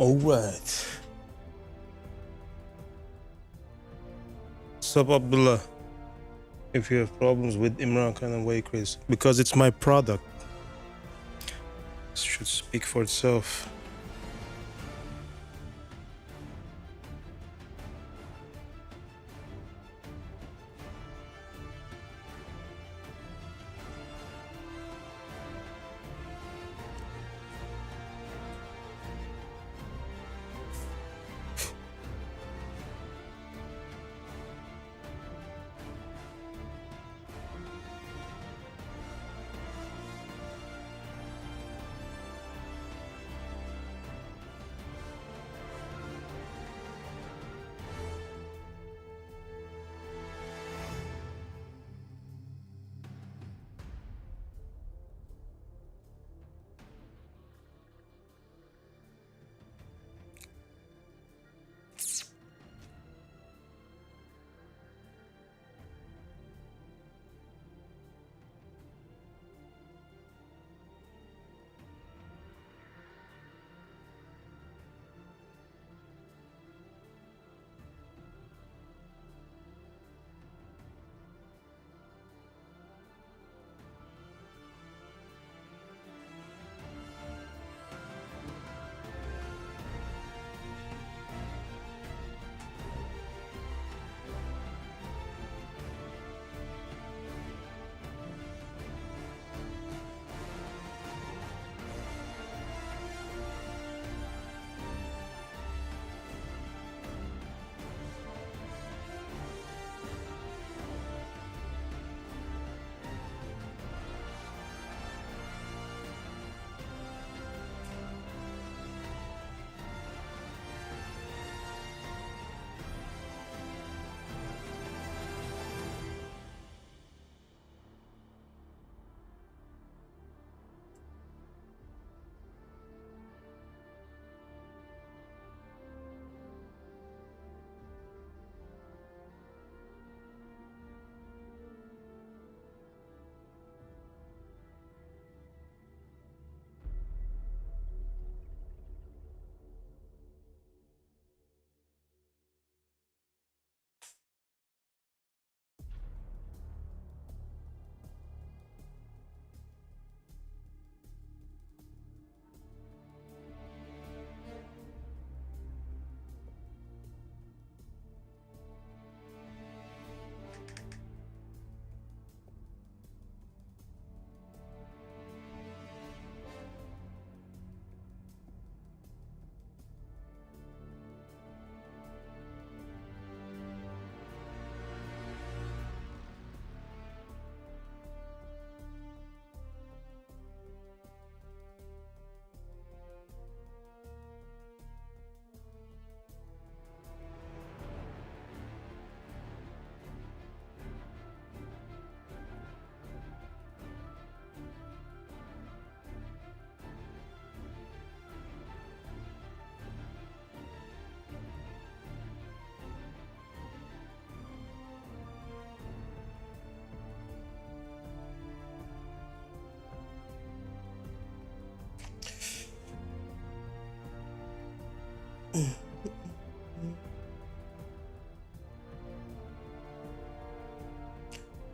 All right. Sup, Abdullah? If you have problems with Imran Khan and Way Chris, because it's my product, it should speak for itself.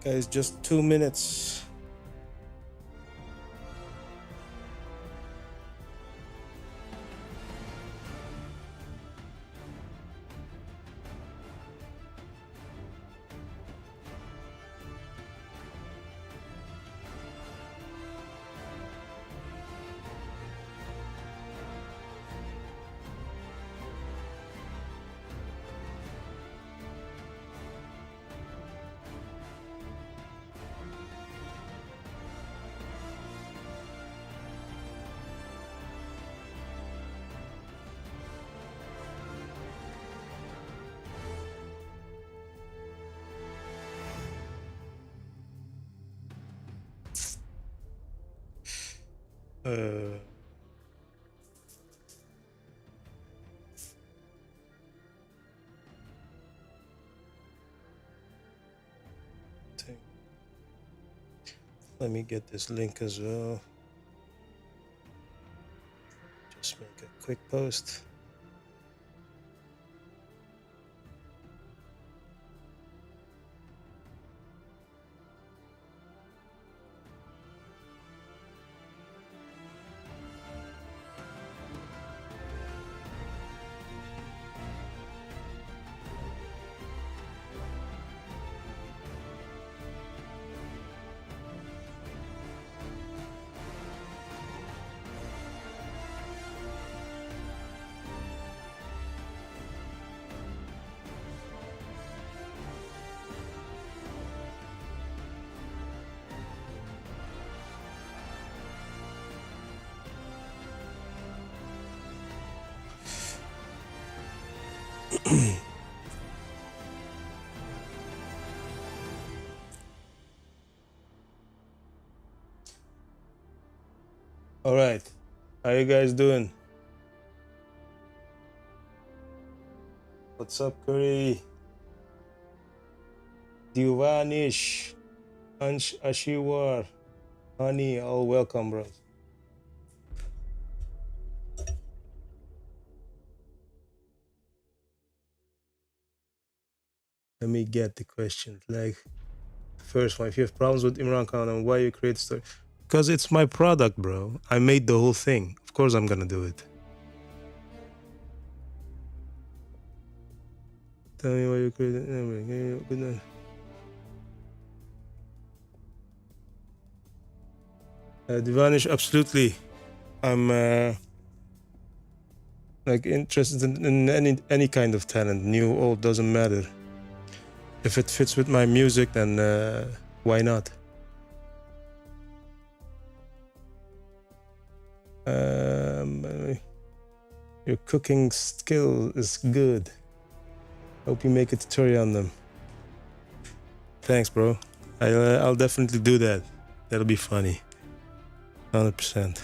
Guys, just 2 minutes. Uh, thing. Let me get this link as well. Just make a quick post. All right. How you guys doing? What's up, Curry? Divanish, Ansh Ashiwar, Honey, all welcome, bros. Let me get the questions. Like, first one, if you have problems with Imran Khan and why you create story, because it's my product, bro. I made the whole thing. Of course, I'm gonna do it. Tell me why you created. Good night. Divanish, absolutely. I'm like interested in any kind of talent, new, old, doesn't matter. If it fits with my music, then why not? Your cooking skill is good. Hope you make a tutorial on them. Thanks, bro. I'll definitely do that. That'll be funny. 100%.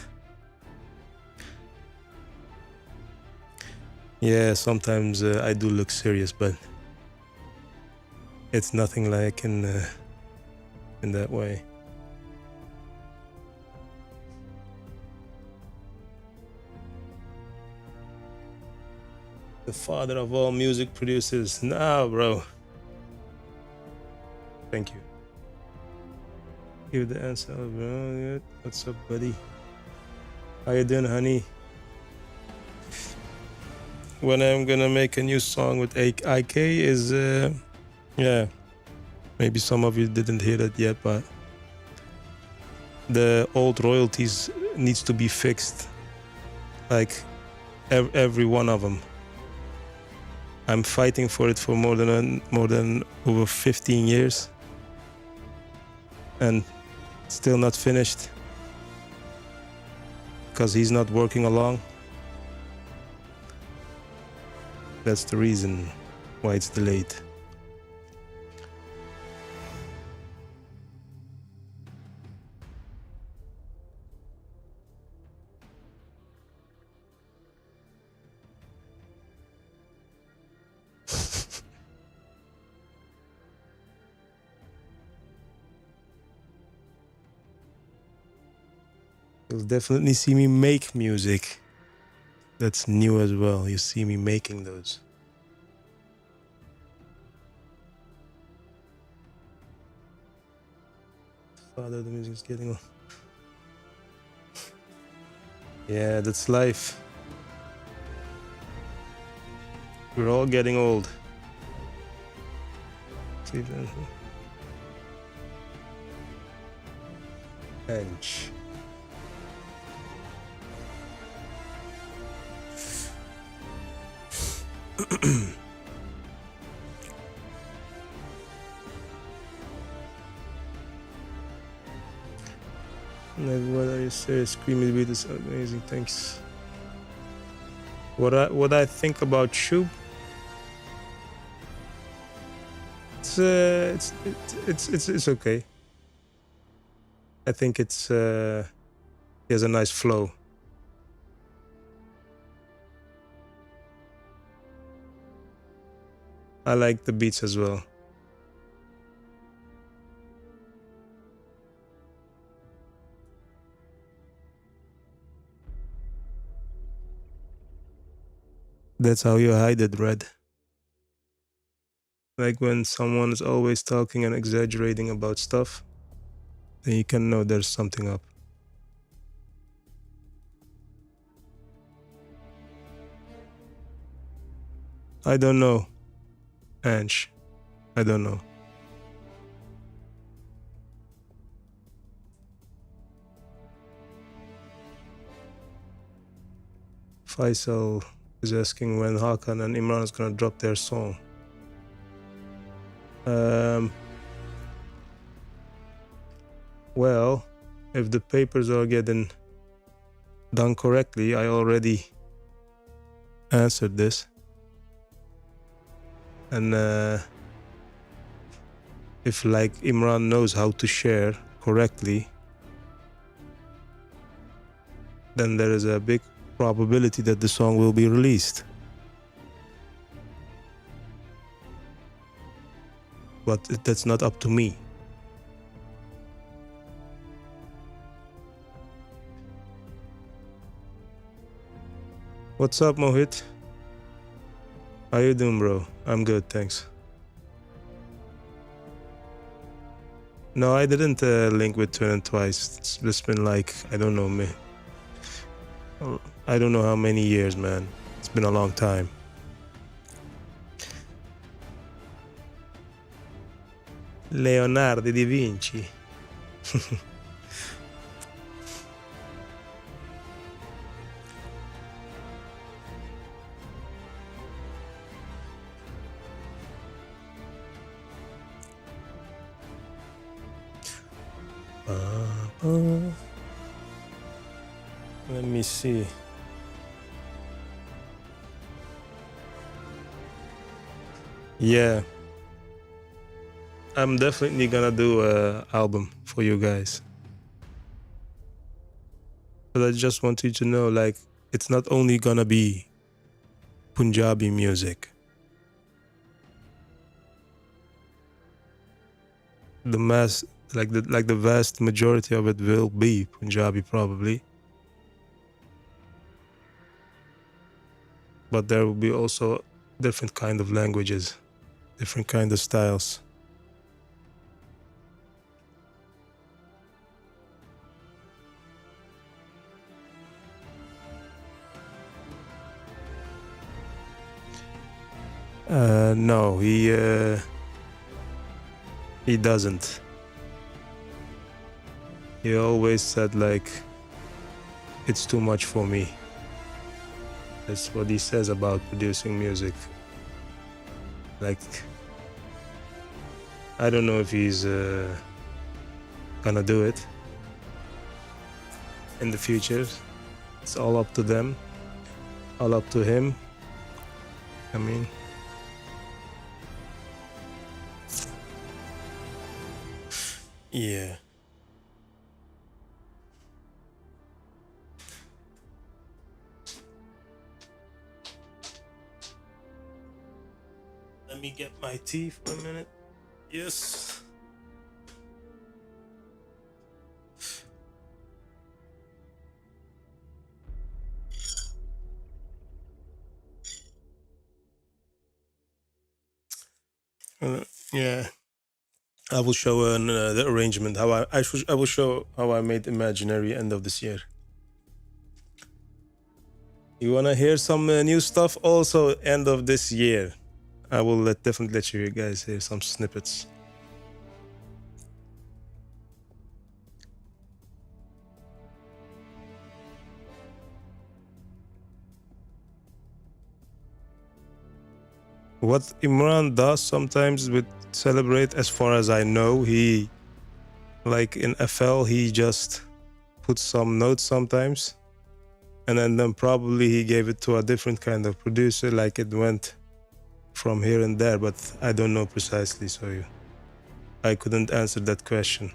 Yeah, sometimes I do look serious, but it's nothing like in that way. The father of all music producers. Nah, bro. Thank you. Give the answer, bro. What's up, buddy? How you doing, honey? When I'm gonna make a new song with IK is, yeah, maybe some of you didn't hear that yet, but the old royalties needs to be fixed, like every one of them. I'm fighting for it for more than over 15 years, and still not finished because he's not working along. That's the reason why it's delayed. You'll definitely see me make music. That's new as well. You see me making those. Father, the music's getting old. Yeah, that's life. We're all getting old. See that? Bench. Like, what are you saying? Screaming beat is amazing. Thanks. What I think about Shub? It's okay. I think it's he has a nice flow. I like the beats as well. That's how you hide it, Red. Like when someone is always talking and exaggerating about stuff, then you can know there's something up. I don't know, Ange. I don't know. Faisal is asking when Hakan and Imran is gonna drop their song. Well, if the papers are getting done correctly, I already answered this. And if like Imran knows how to share correctly, then there is a big probability that the song will be released. But that's not up to me. What's up, Mohit? How you doing, bro? I'm good, thanks. No, I didn't link with Twin twice. It's just been like, I don't know, man. I don't know how many years, man. It's been a long time. Leonardo da Vinci. Let me see. Yeah. I'm definitely gonna do an album for you guys. But I just want you to know, like, it's not only gonna be Punjabi music. The vast majority of it will be Punjabi probably. But there will be also different kind of languages, different kind of styles. No, he doesn't. He always said like, it's too much for me. That's what he says about producing music. Like, I don't know if he's gonna do it in the future. It's all up to them, all up to him. I mean, yeah. Let me get my tea for a minute. Yes. Yeah. I will show the arrangement. How I will show how I made Imaginary end of this year. You wanna hear some new stuff? Also, end of this year. I will definitely let you guys hear some snippets. What Imran does sometimes with Celebrate, as far as I know, he, like in FL, he just puts some notes sometimes, and then probably he gave it to a different kind of producer, like it went from here and there, but I don't know precisely, so I couldn't answer that question.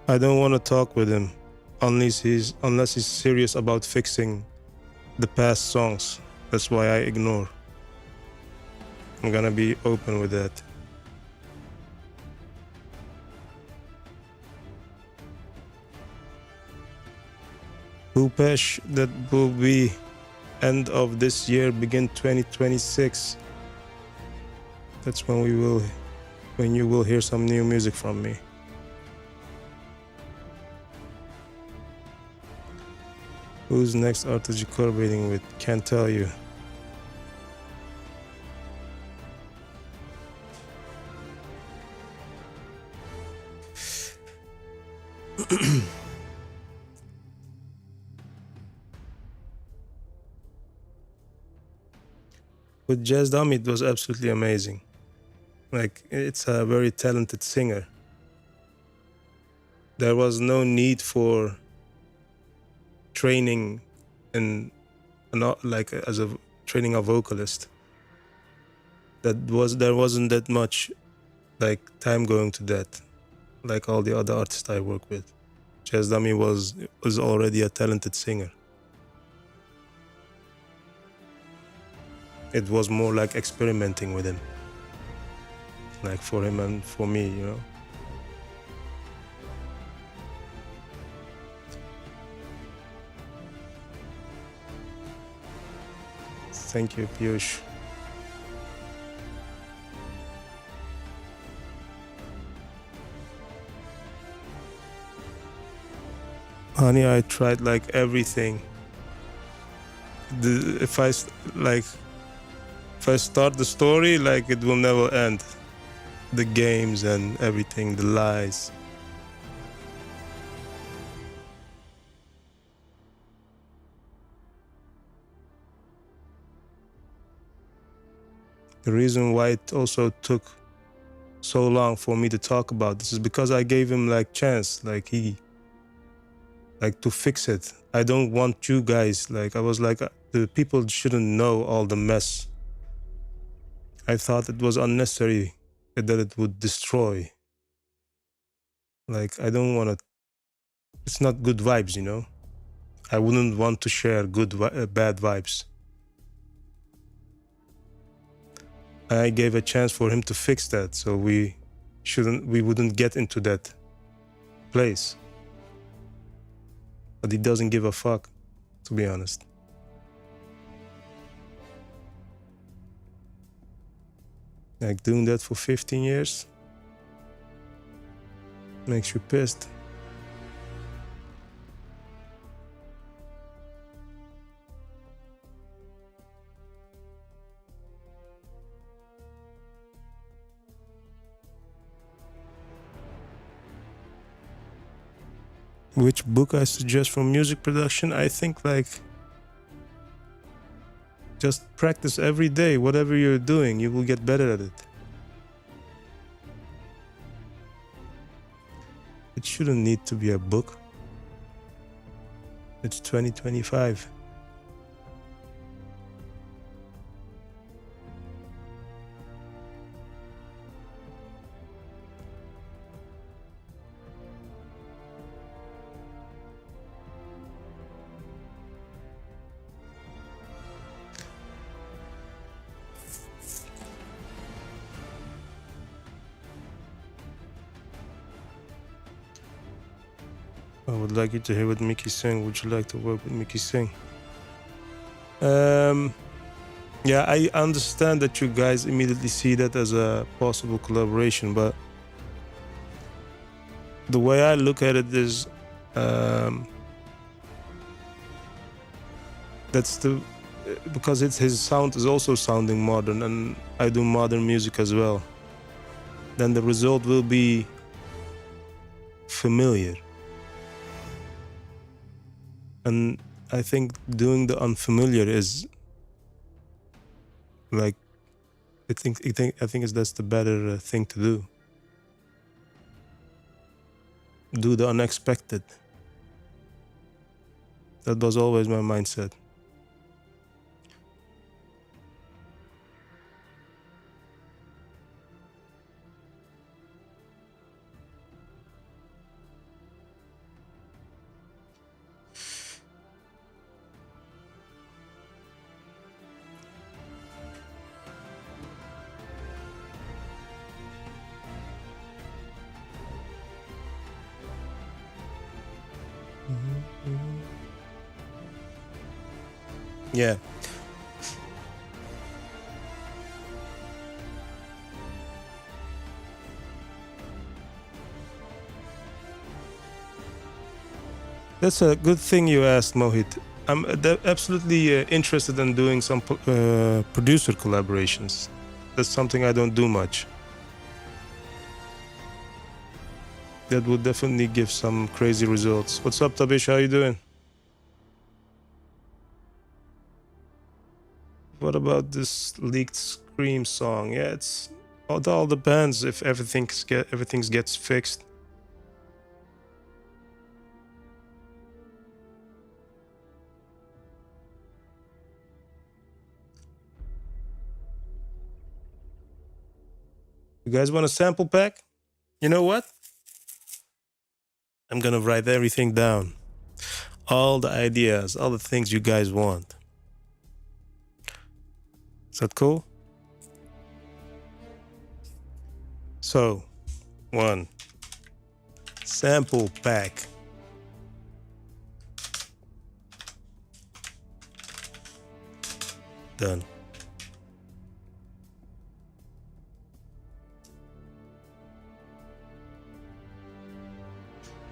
I don't want to talk with him unless he's serious about fixing the past songs. That's why I ignore. I'm gonna be open with that. Bupesh, that will be end of this year, begin 2026. That's when you will hear some new music from me. Who's next artist you collaborating with? Can't tell you. With Jazz Dummy, it was absolutely amazing. Like, it's a very talented singer. There was no need for training and not like as a training a vocalist. There wasn't that much like time going to that, like all the other artists I work with. Jazz Dummy was already a talented singer. It was more like experimenting with him, like for him and for me, you know. Thank you, Piyush. Honey, I tried like everything. If I start the story, like it will never end. The games and everything, the lies. The reason why it also took so long for me to talk about this is because I gave him like chance, like to fix it. I don't want you guys, like I was like, the people shouldn't know all the mess. I thought it was unnecessary, that it would destroy. Like I don't want to, it's not good vibes, you know. I wouldn't want to share bad vibes. I gave a chance for him to fix that, so we wouldn't get into that place. But he doesn't give a fuck, to be honest. Like doing that for 15 years makes you pissed. Which book I suggest for music production? I think like just practice every day. Whatever you're doing, you will get better at it. It shouldn't need to be a book. It's 2025. I would like you to hear what Mickey sing. Would you like to work with Mickey Singh? Yeah, I understand that you guys immediately see that as a possible collaboration, but the way I look at it is because his sound is also sounding modern, and I do modern music as well. Then the result will be familiar. And I think doing the unfamiliar is like I think that's the better thing to do. Do the unexpected. That was always my mindset. Yeah. That's a good thing you asked, Mohit. I'm absolutely interested in doing some producer collaborations. That's something I don't do much. That would definitely give some crazy results. What's up, Tabish? How you doing? What about this leaked Scream song? Yeah, it all depends if everything gets fixed. You guys want a sample pack? You know what? I'm gonna write everything down. All the ideas, all the things you guys want. Is that cool? So, one sample pack. Done.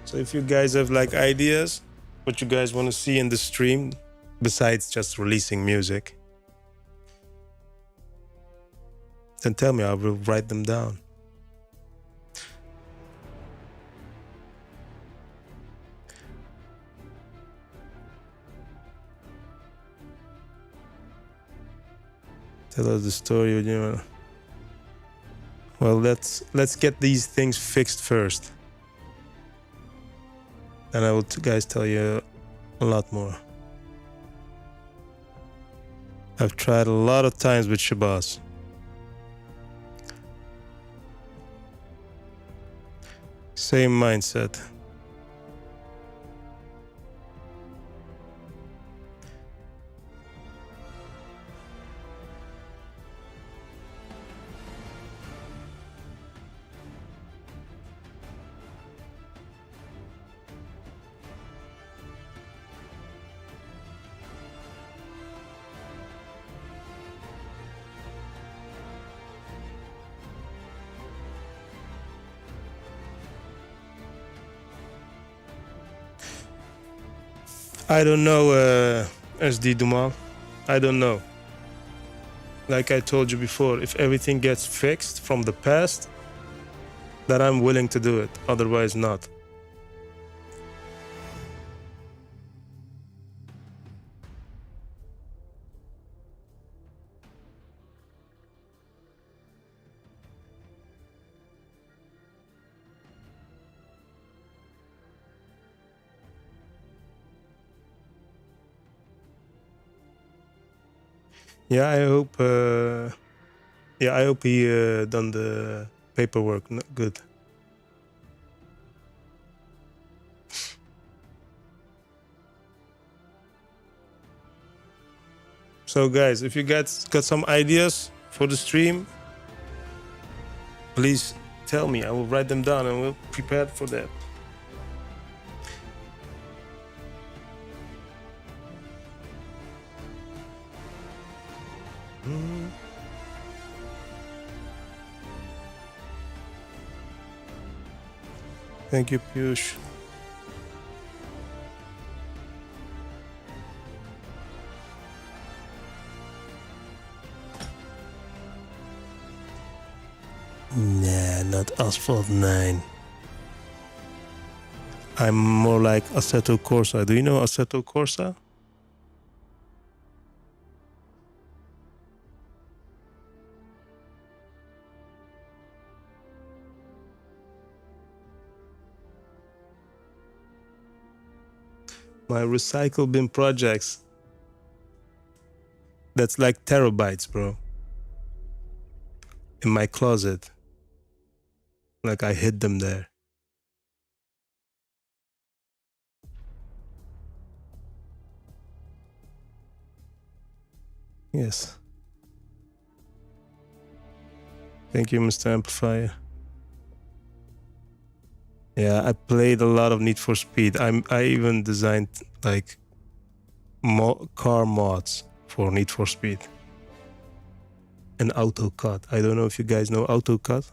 So if you guys have like ideas, what you guys want to see in the stream, besides just releasing music, then tell me, I will write them down. Tell us the story, you know. Well, let's get these things fixed first. And I will guys tell you a lot more. I've tried a lot of times with Shabazz. Same mindset. I don't know, SD Dumal. I don't know. Like I told you before, if everything gets fixed from the past, then I'm willing to do it. Otherwise, not. Yeah, I hope. I hope he done the paperwork good. So, guys, if you guys got some ideas for the stream, please tell me. I will write them down and we'll prepare for that. Thank you, Piyush. Nah, not Asphalt 9. I'm more like Assetto Corsa. Do you know Assetto Corsa? My recycle bin projects. That's like terabytes, bro. In my closet. Like I hid them there. Yes. Thank you, Mr. Amplifier. Yeah, I played a lot of Need for Speed. I even designed like car mods for Need for Speed. And AutoCAD. I don't know if you guys know AutoCAD.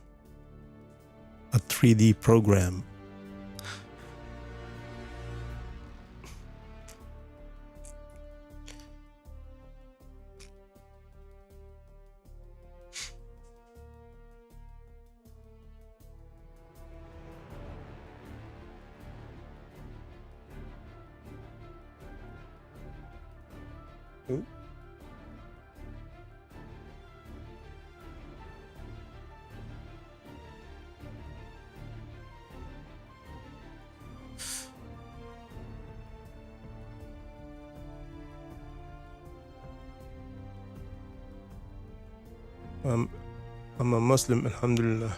A 3D program. I'm, I'm a Muslim, alhamdulillah.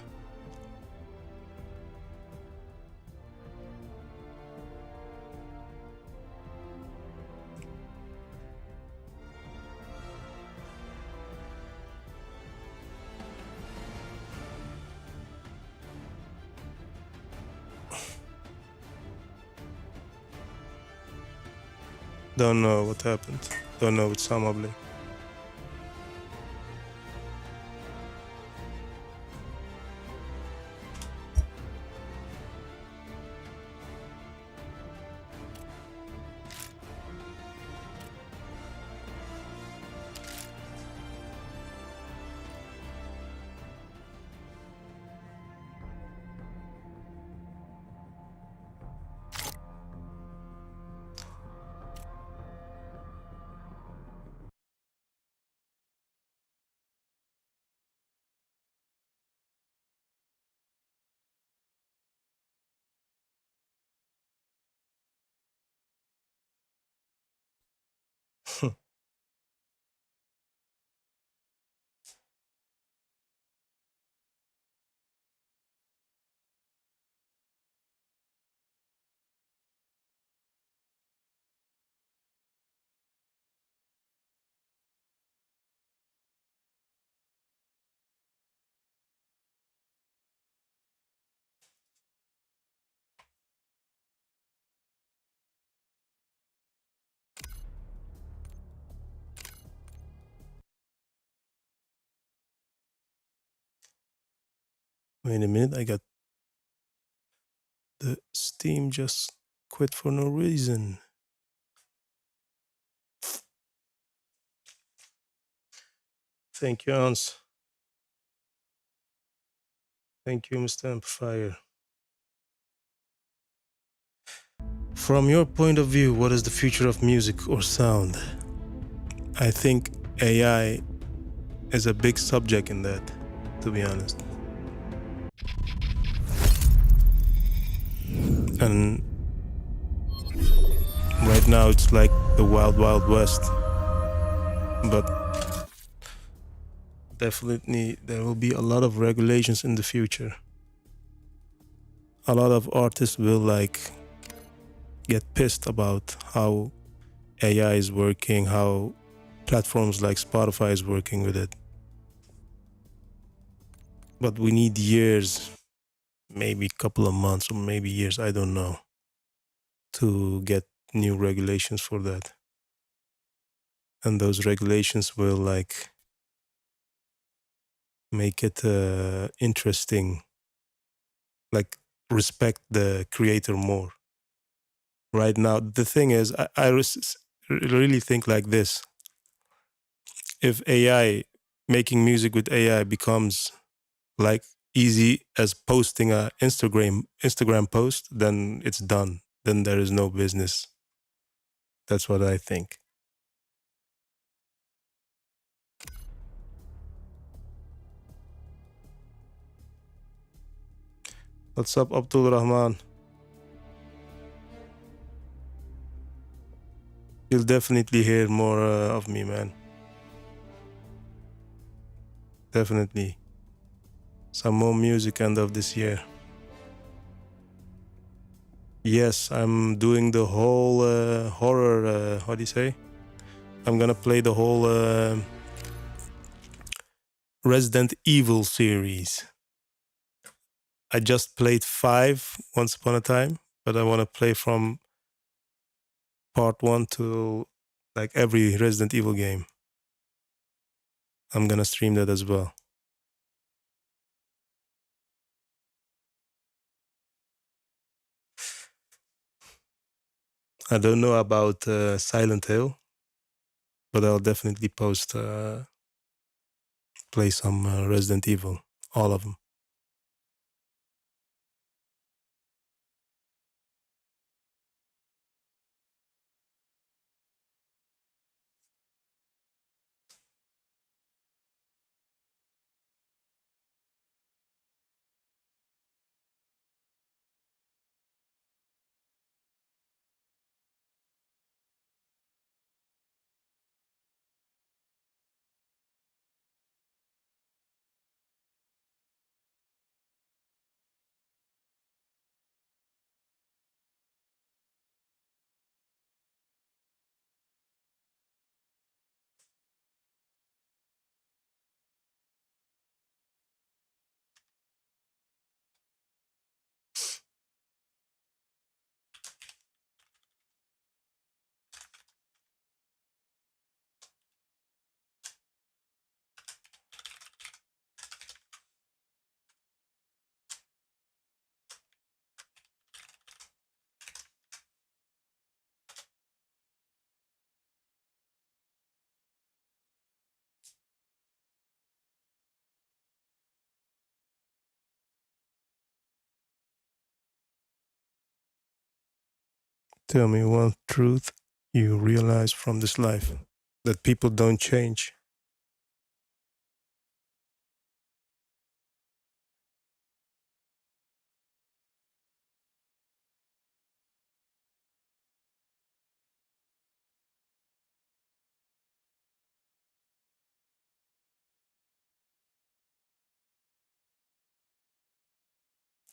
Don't know what happened. Don't know with Samable. Wait a minute, I got the Steam just quit for no reason. Thank you, Hans. Thank you, Mr. Amplifier. From your point of view, what is the future of music or sound? I think AI is a big subject in that, to be honest. And right now it's like the wild, wild west. But definitely there will be a lot of regulations in the future. A lot of artists will get pissed about how AI is working, how platforms like Spotify is working with it. But we need years, maybe a couple of months or maybe years, I don't know, to get new regulations for that. And those regulations will make it interesting, like respect the creator more. Right now, the thing is, really think like this: if AI, making music with AI becomes like easy as posting a Instagram post, then it's done. Then there is no business. That's what I think. What's up, Abdul Rahman? You'll definitely hear more of me, man. Definitely. Some more music end of this year. Yes, I'm doing the whole horror, how do you say? I'm gonna play the whole Resident Evil series. I just played 5 once upon a time, but I want to play from part 1 to like every Resident Evil game. I'm gonna stream that as well. I don't know about Silent Hill, but I'll definitely play some Resident Evil, all of them. Tell me one truth you realize from this life, that people don't change.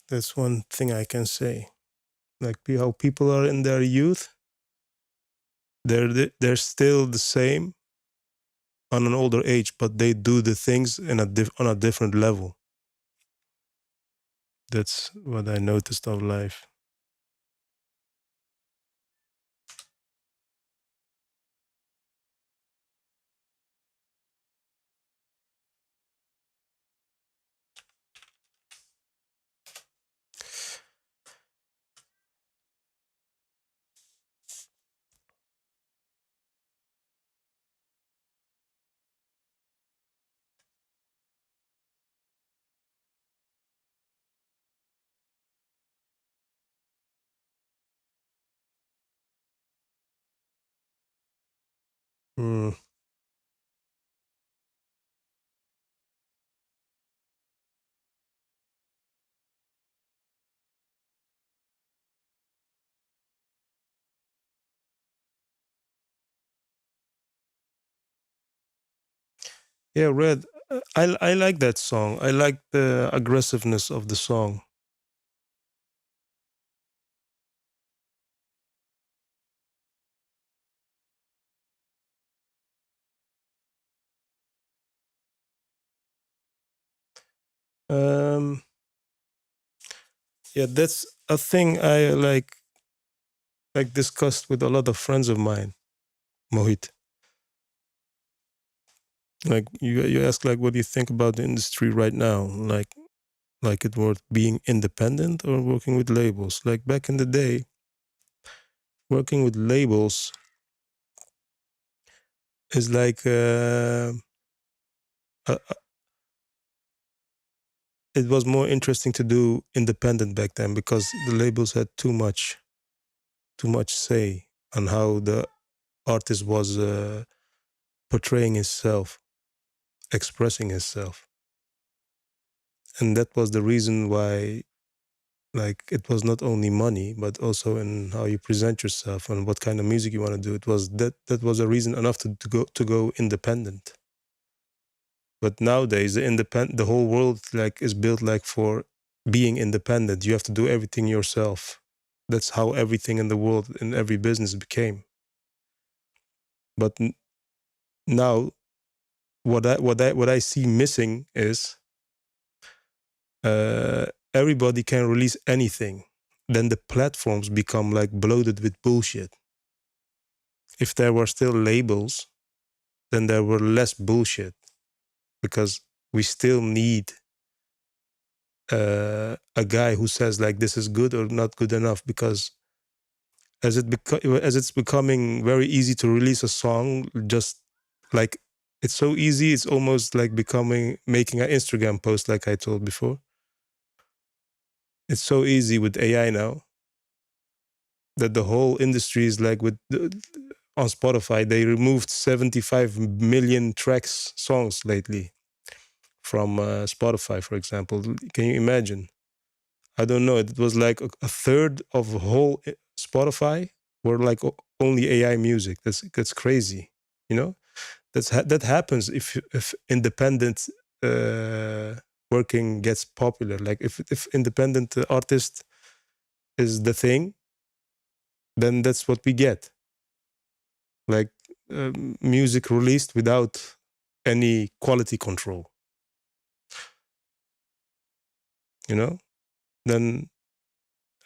That's one thing I can say. Like how people are in their youth, they're still the same on an older age, but they do the things on a different level. That's what I noticed of life. Mm. Yeah, Red. I like that song. I like the aggressiveness of the song. Um, yeah, that's a thing I like discussed with a lot of friends of mine. Mohit, like you ask like, what do you think about the industry right now? Like it worth being independent or working with labels? Like back in the day, working with labels is like it was more interesting to do independent back then because the labels had too much say on how the artist was portraying himself, expressing himself, and that was the reason why. Like it was not only money, but also in how you present yourself and what kind of music you want to do. It was that was a reason enough to go independent. But nowadays, the whole world like is built like for being independent. You have to do everything yourself. That's how everything in the world in every business became. But now, what I see missing is uh, everybody can release anything. Then the platforms become like bloated with bullshit. If there were still labels, then there were less bullshit because we still need a guy who says like this is good or not good enough, because as it's becoming very easy to release a song, just like it's so easy, it's almost like becoming making an Instagram post, like I told before. It's so easy with AI now that the whole industry is like on Spotify they removed 75 million tracks songs lately from Spotify, for example. Can you imagine? I don't know. It was like a third of the whole Spotify were like only AI music. That's crazy. You know, that happens if independent uh, working gets popular. Like if independent artist is the thing, then that's what we get. Like music released without any quality control. You know, then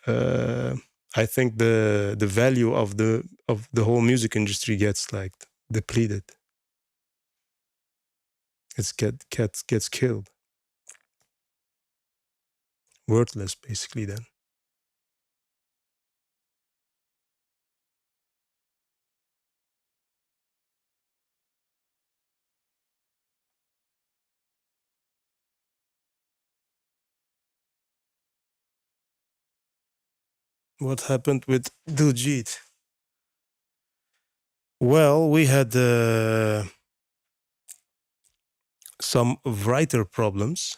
uh, I think the value of the whole music industry gets like depleted. Gets killed, worthless basically. Then What happened with Diljit? Well, we had some writer problems,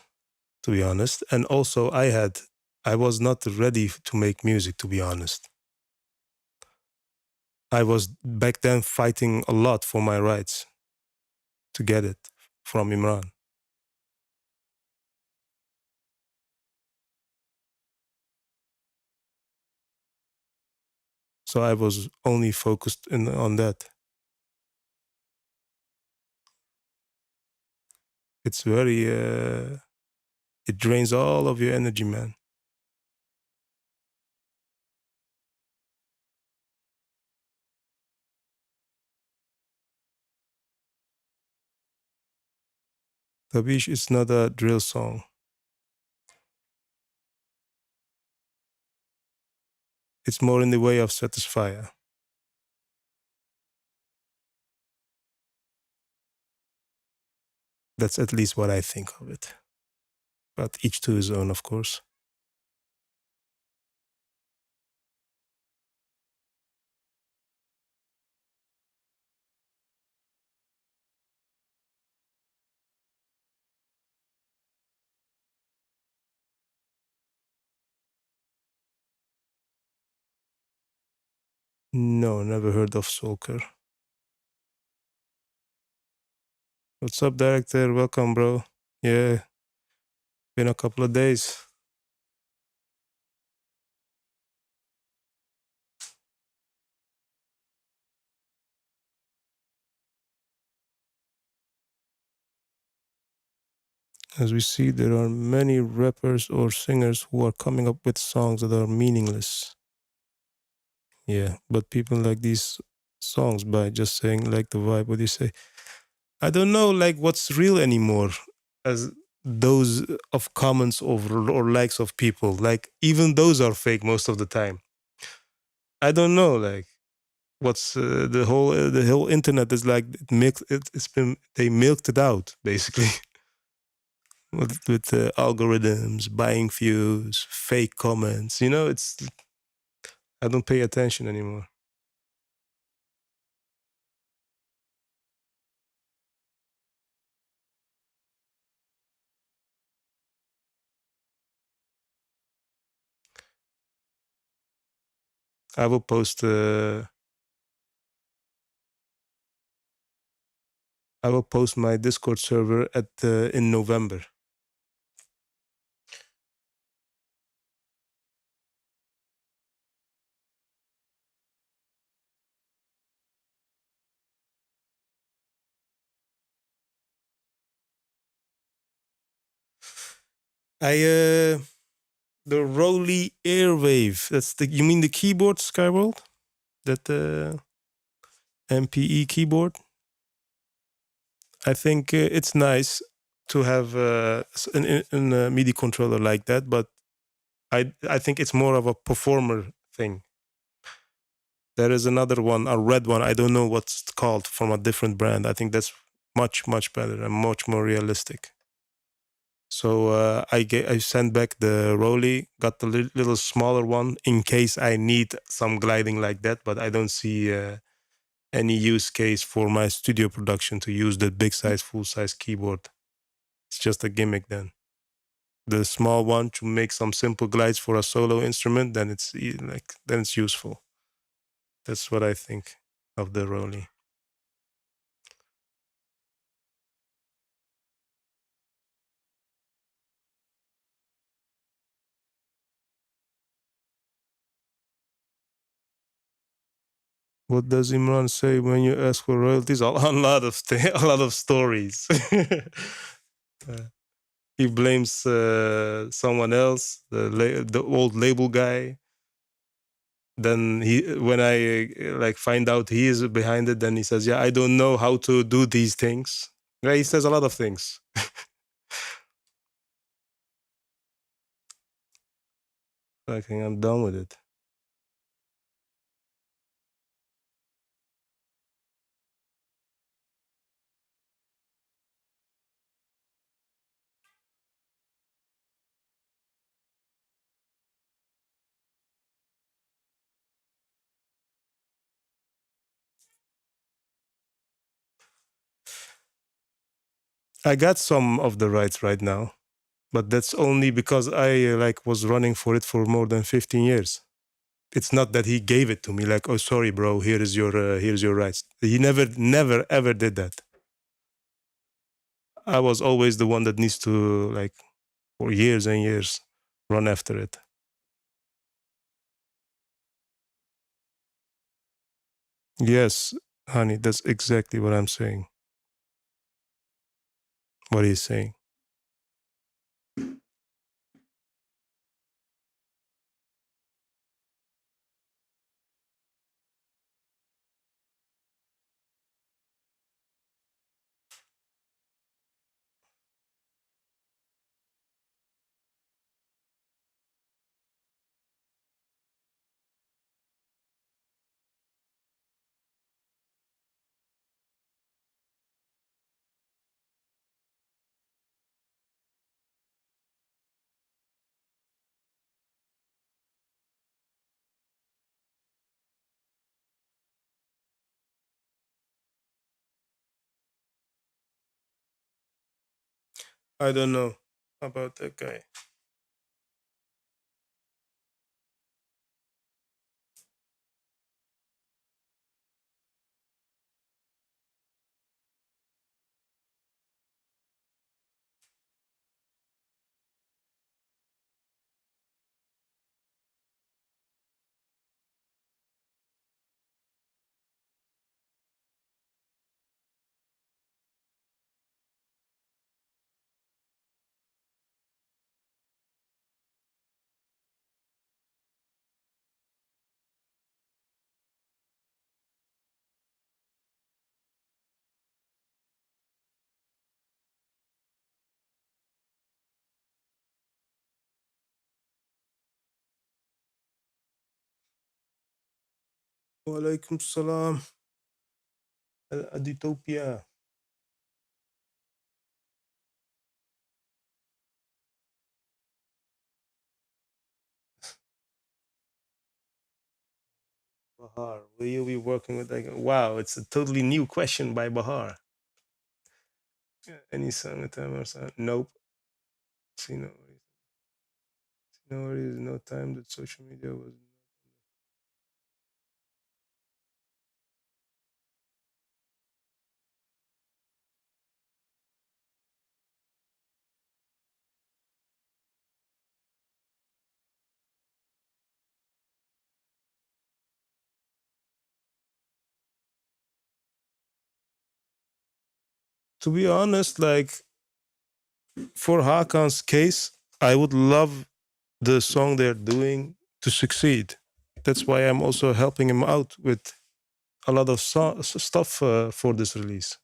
to be honest, and also I was not ready to make music, to be honest. I was back then fighting a lot for my rights to get it from Imran. So I was only focused on that. It's very, it drains all of your energy, man. Tabish is not a drill song. It's more in the way of Satisfier. That's at least what I think of it. But each to his own, of course. No, never heard of Solker. What's up, director? Welcome, bro. Yeah, been a couple of days. As we see, there are many rappers or singers who are coming up with songs that are meaningless. Yeah, but people like these songs by just saying like the vibe. What do you say? I don't know, like what's real anymore, as those of comments over or likes of people. Like even those are fake most of the time. I don't know, like what's the whole internet is like it's been they milked it out basically with algorithms, buying views, fake comments. You know, it's I don't pay attention anymore. I will post. I will post my Discord server at in November. I the Roly Airwave. That's the you mean the keyboard, Skyworld? That MPE keyboard. I think it's nice to have an MIDI controller like that, but I think it's more of a performer thing. There is another one, a red one. I don't know what's called from a different brand. I think that's much better and much more realistic. So I sent back the Roly, got the little smaller one in case I need some gliding like that. But I don't see any use case for my studio production to use the big size, full size keyboard. It's just a gimmick then. The small one to make some simple glides for a solo instrument, then then it's useful. That's what I think of the Roly. What does Imran say when you ask for royalties? A lot of a lot of stories. Uh, he blames someone else, the old label guy. Then when I like find out he is behind it, then he says, "Yeah, I don't know how to do these things." Yeah, he says a lot of things. I think I'm done with it. I got some of the rights right now, but that's only because I like was running for it for more than 15 years. It's not that he gave it to me like, oh sorry bro, here's your rights. He never ever did that. I was always the one that needs to like for years and years run after it. Yes, honey, that's exactly what I'm saying. What he's saying. I don't know about that guy. Walaikum salam. Aditopia. Bahar, will you be working with like wow, it's a totally new question by Bahar. Any summertime or something? Nope. See no worries. No worries, no time that social media was to be honest, like for Hakan's case, I would love the song they're doing to succeed. That's why I'm also helping him out with a lot of stuff for this release.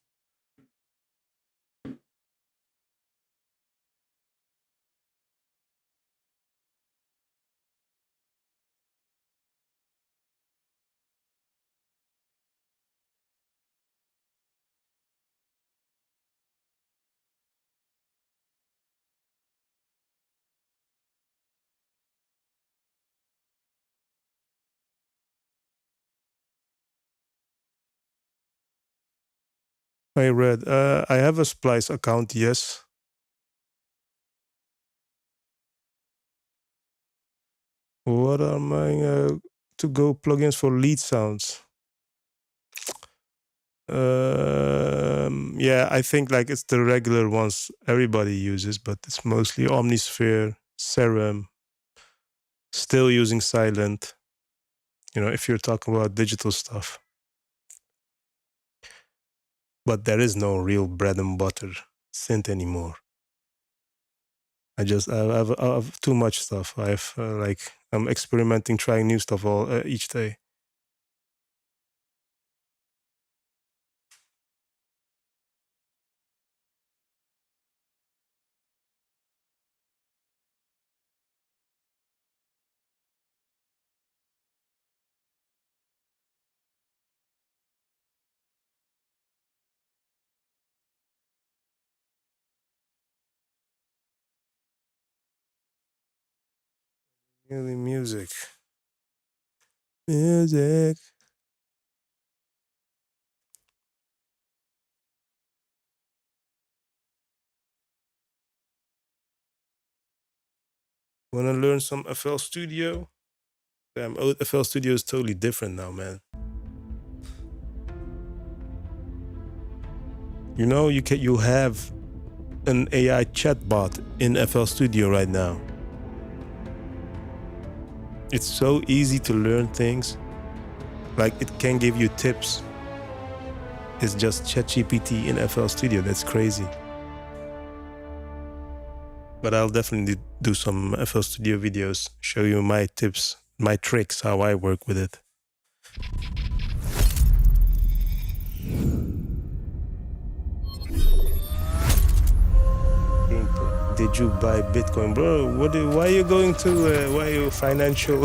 I read. I have a Splice account. Yes. What are my to go plugins for lead sounds? Yeah, I think like it's the regular ones everybody uses, but it's mostly Omnisphere, Serum, still using Silent. You know, if you're talking about digital stuff, but there is no real bread and butter synth anymore. I have too much stuff. I've like I'm experimenting, trying new stuff all each day. Really, music, music. Want to learn some FL Studio? Damn, FL Studio is totally different now, man. You know, you have an AI chatbot in FL Studio right now. It's so easy to learn things. Like it can give you tips. It's just ChatGPT in FL Studio. That's crazy. But I'll definitely do some FL Studio videos, show you my tips, my tricks, how I work with it. Did you buy Bitcoin, bro? Why are you going to? Why are you financial?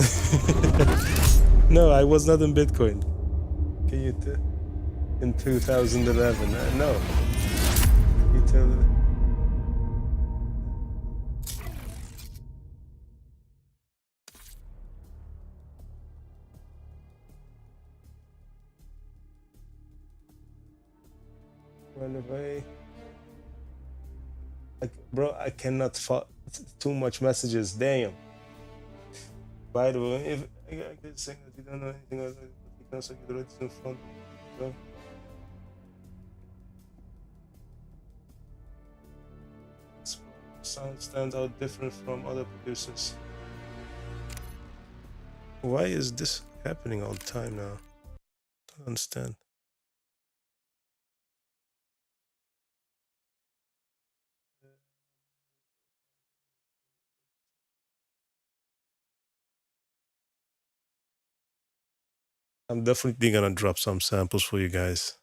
No, I was not in Bitcoin. Can you in 2011? No. You tell. Run away. Bro, I cannot too much messages. Damn. By the way, if I could say that you don't know anything else, you can also get ready to front. Sound stands out different from other producers. Why is this happening all the time now? I don't understand. I'm definitely gonna drop some samples for you guys.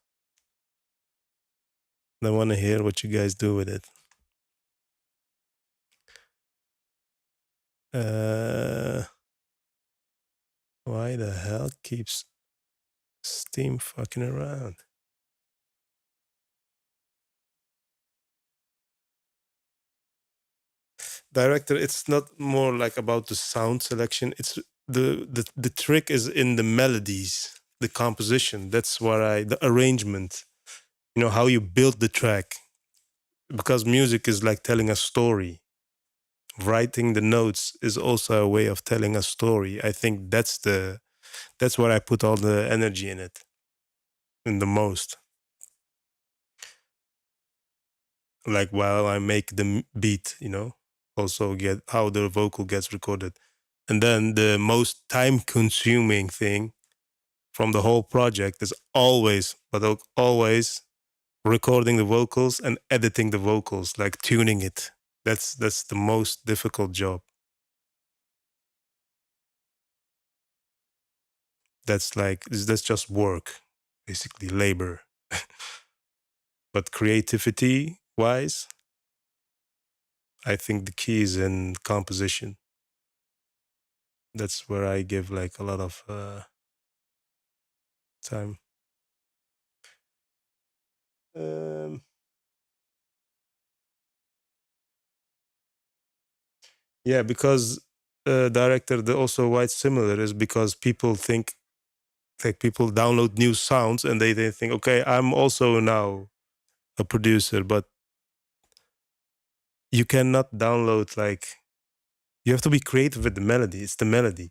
I want to hear what you guys do with it. Why the hell keeps Steam fucking around? Director, it's not more like about the sound selection. It's the trick is in the melodies, the composition. That's what the arrangement. You know how you build the track, because music is like telling a story. Writing the notes is also a way of telling a story. I think that's where I put all the energy in it, in the most. Like while I make the beat, you know, also get how the vocal gets recorded. And then the most time consuming thing from the whole project is always, but always recording the vocals and editing the vocals, like tuning it. That's the most difficult job. That's just work, basically labor. But creativity wise, I think the key is in composition. That's where I give like a lot of time. Um, yeah, because director, also why it's similar is because people think, like people download new sounds and they think, okay, I'm also now a producer, but you cannot download like, you have to be creative with the melody. It's the melody.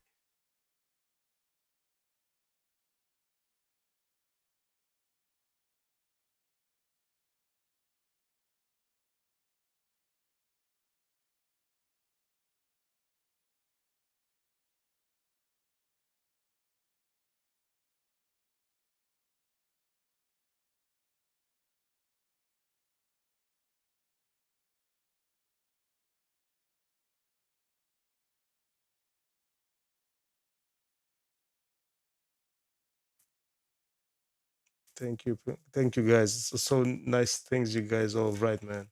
Thank you. Thank you guys. It's so nice things you guys all write, man.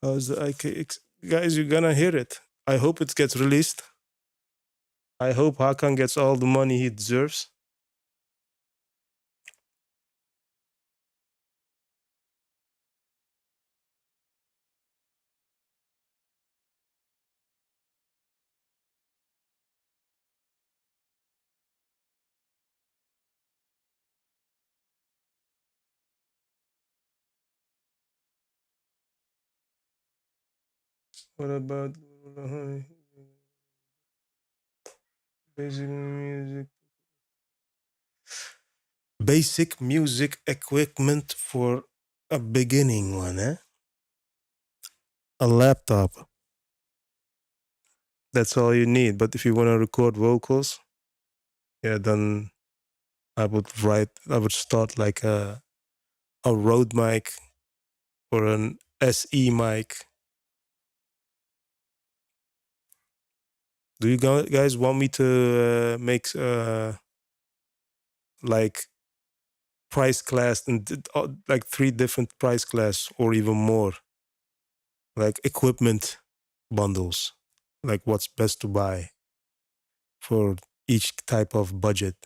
How's the IKX? Guys, you're gonna hear it. I hope it gets released. I hope Hakan gets all the money he deserves. What about basic music? Basic music equipment for a beginning one, eh? A laptop. That's all you need. But if you want to record vocals, yeah, then I would start like a Rode mic or an SE mic. Do you guys want me to make like price class and like three different price class or even more, like equipment bundles, like what's best to buy for each type of budget?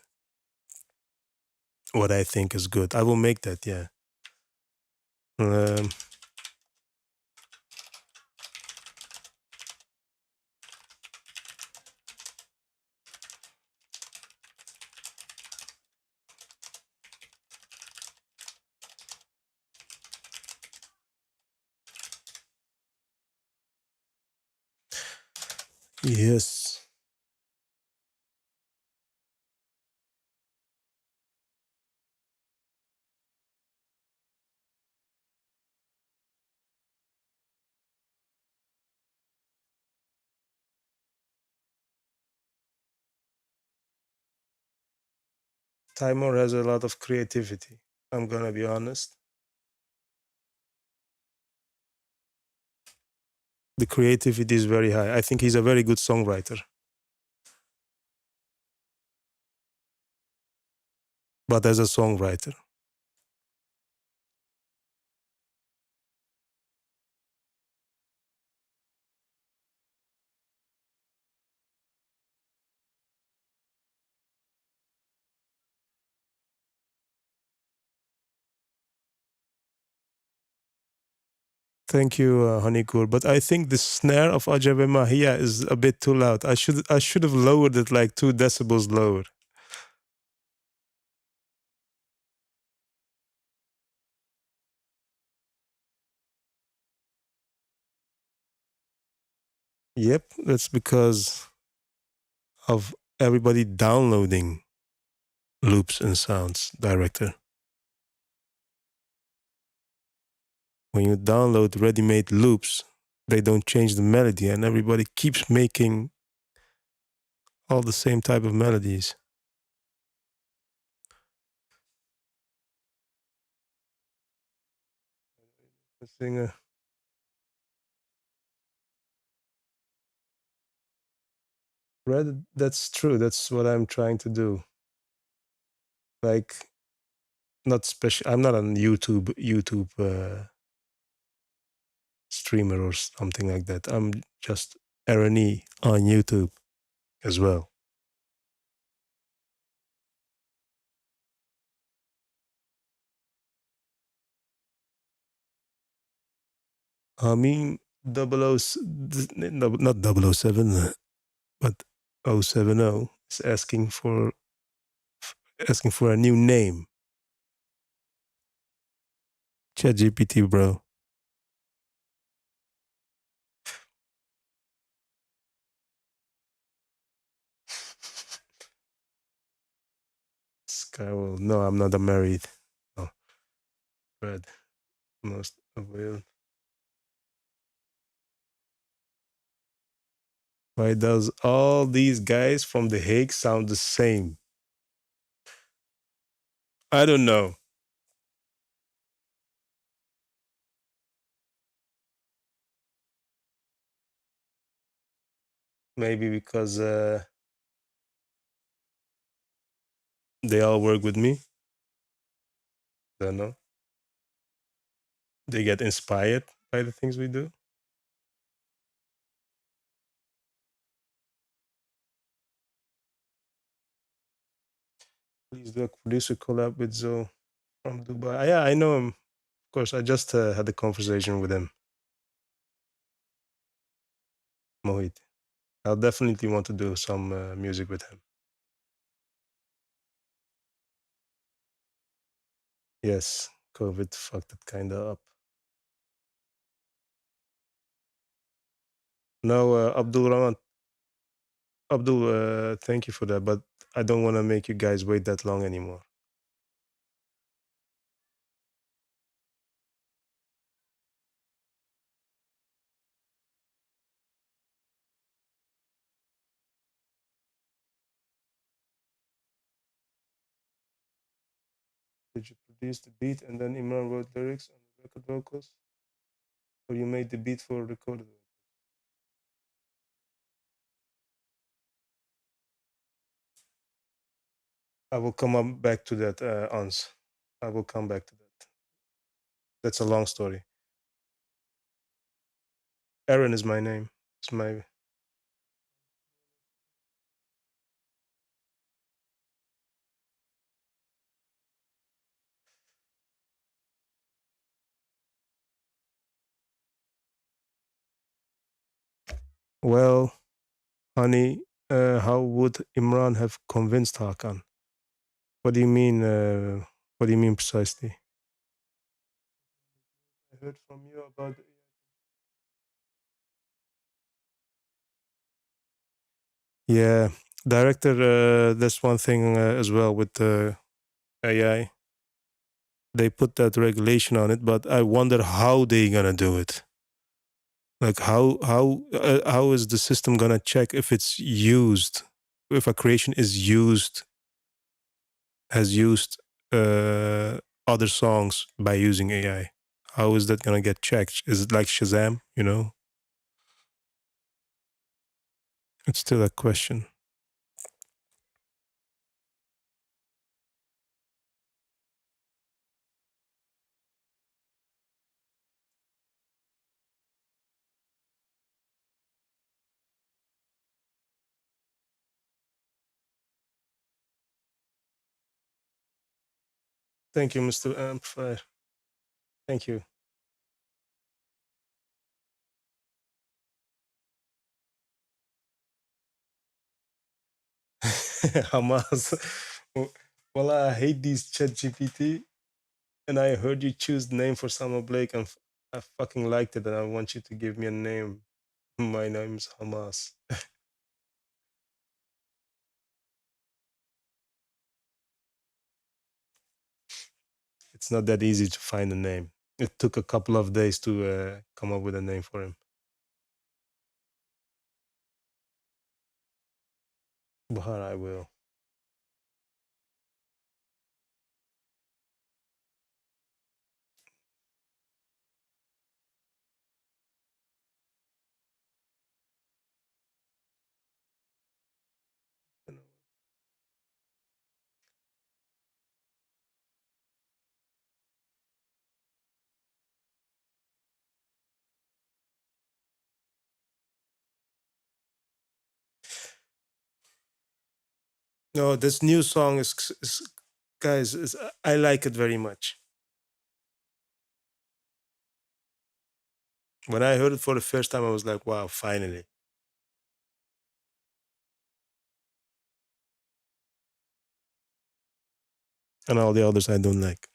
What I think is good, I will make that. Yeah. Um, yes. Timor has a lot of creativity. I'm gonna be honest. The creativity is very high. I think he's a very good songwriter. But as a songwriter, thank you, Honeycore. But I think the snare of Ajabe Mahia is a bit too loud. I should have lowered it like 2 decibels lower. Yep, that's because of everybody downloading loops and sounds, director. When you download ready-made loops, they don't change the melody, and everybody keeps making all the same type of melodies. The singer. Red, that's true. That's what I'm trying to do. Like, not special. I'm not on YouTube streamer or something like that. I'm just Eren on YouTube as well. I mean, no, not 007, but 070 is asking for a new name. ChatGPT, bro. Skywell. No, I'm not a married. Oh, Red. Most available. Why does all these guys from The Hague sound the same? I don't know. Maybe because they all work with me. Don't know. They get inspired by the things we do. Please do a producer collab with Zoe from Dubai. Yeah, I know him. Of course, I just had a conversation with him, Mohit. I'll definitely want to do some music with him. Yes, COVID fucked it kind of up. No, Abdul, thank you for that, but I don't want to make you guys wait that long anymore. Did you produce the beat and then Imran wrote lyrics and record vocals, or you made the beat for recorded? I will come up back to that, Ans. I will come back to that. That's a long story. Eren is my name. It's my well, honey. How would Imran have convinced Hakan? What do you mean? What do you mean precisely? I heard from you about. Yeah, director. That's one thing as well with the AI. They put that regulation on it, but I wonder how they gonna do it. Like how is the system gonna check if it's used, if a creation is used, has used other songs by using AI? How is that gonna get checked? Is it like Shazam? You know, it's still a question. Thank you, Mr. Amplifier. Thank you. Hamas. Well, I hate these chat GPT, and I heard you choose the name for Summer Blake, and I fucking liked it, and I want you to give me a name. My name's Hamas. It's not that easy to find a name. It took a couple of days to come up with a name for him. Bahar, I will. No, this new song is guys, I like it very much. When I heard it for the first time, I was like, wow, finally. And all the others I don't like.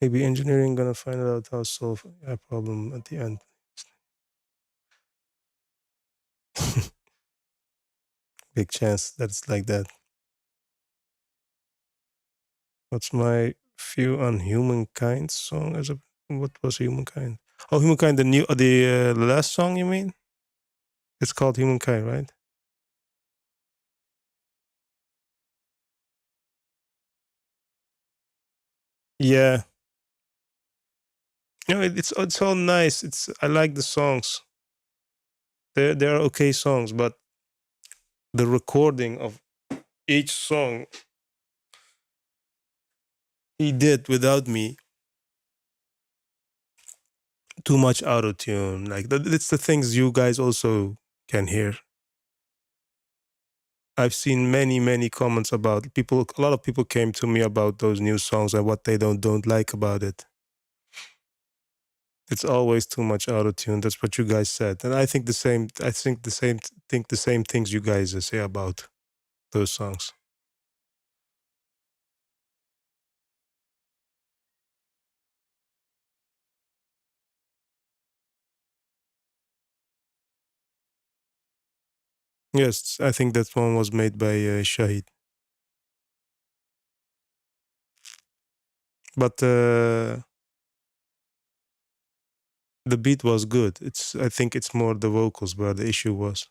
Maybe engineering gonna find out how to solve a problem at the end. Big chance that it's like that. What's my view on humankind song? As a what was humankind? Oh, humankind. The new, the last song. You mean? It's called humankind, right? Yeah, it's all nice. It's I like the songs. They're okay songs, but the recording of each song he did without me, too much auto tune. Like it's the things you guys also can hear. I've seen many comments about people. A lot of people came to me about those new songs and what they don't like about it. It's always too much auto tune. That's what you guys said, and I think the same. I think the same things you guys say about those songs. Yes, I think that one was made by Shahid, but the beat was good. It's I think it's more the vocals where the issue was.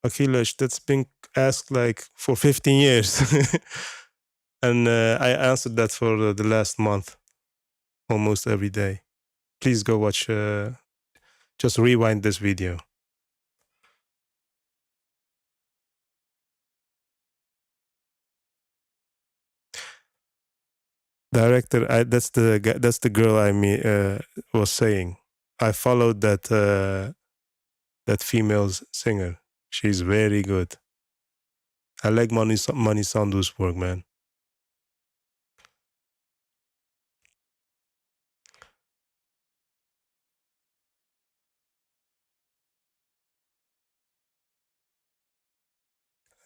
Akhilesh, that's been asked like for 15 years. And I answered that for the last month, almost every day. Please go watch, just rewind this video. Director, that's the girl I mean, was saying. I followed that female singer. She's very good. I like Money Sandu's work, man.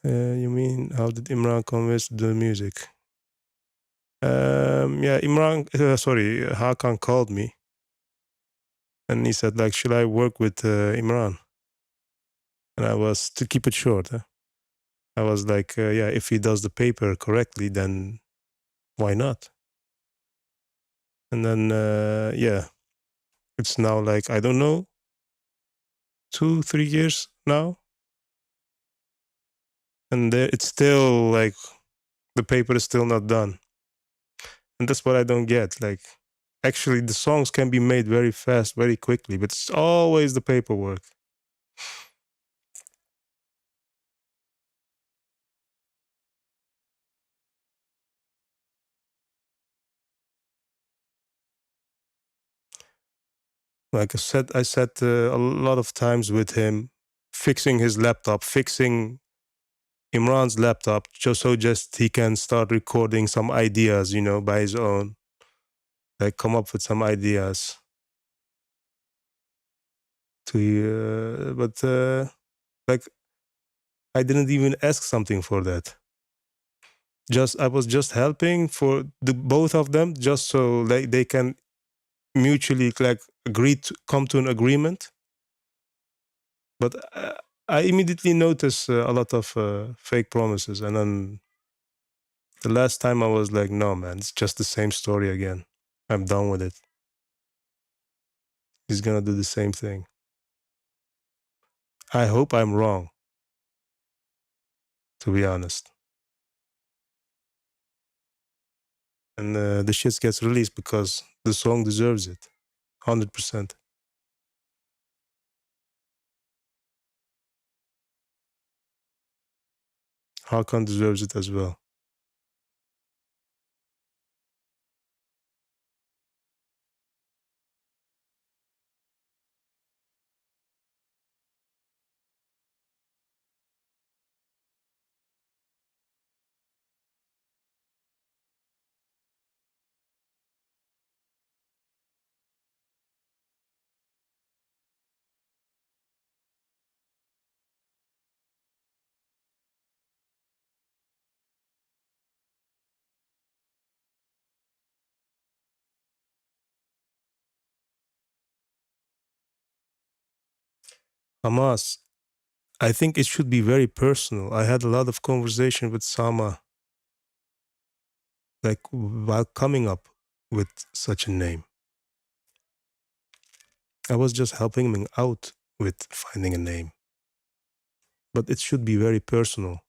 You mean how did Imran convince to do music? Yeah, Imran. Sorry, Hakan called me and he said like, should I work with Imran? And I was to keep it short. I was like, yeah, if he does the paper correctly, then why not? And then yeah, it's now like I don't know, 2 3 years now, and there, it's still like the paper is still not done, and that's what I don't get. Like, actually, the songs can be made very fast, very quickly, but it's always the paperwork. Like I said a lot of times with him, fixing his laptop, fixing Imran's laptop, just he can start recording some ideas, by his own, like come up with some ideas to. But like I didn't even ask something for that. Just I was just helping for the both of them, just so they can mutually like agree to come to an agreement. But I immediately noticed a lot of fake promises, and then the last time I was like, no, man, it's just the same story again. I'm done with it. He's gonna do the same thing. I hope I'm wrong, to be honest. And the shit gets released because the song deserves it, 100%. Hakan deserves it as well. Hamas, I think it should be very personal. I had a lot of conversation with Sama, like while coming up with such a name. I was just helping him out with finding a name, but it should be very personal.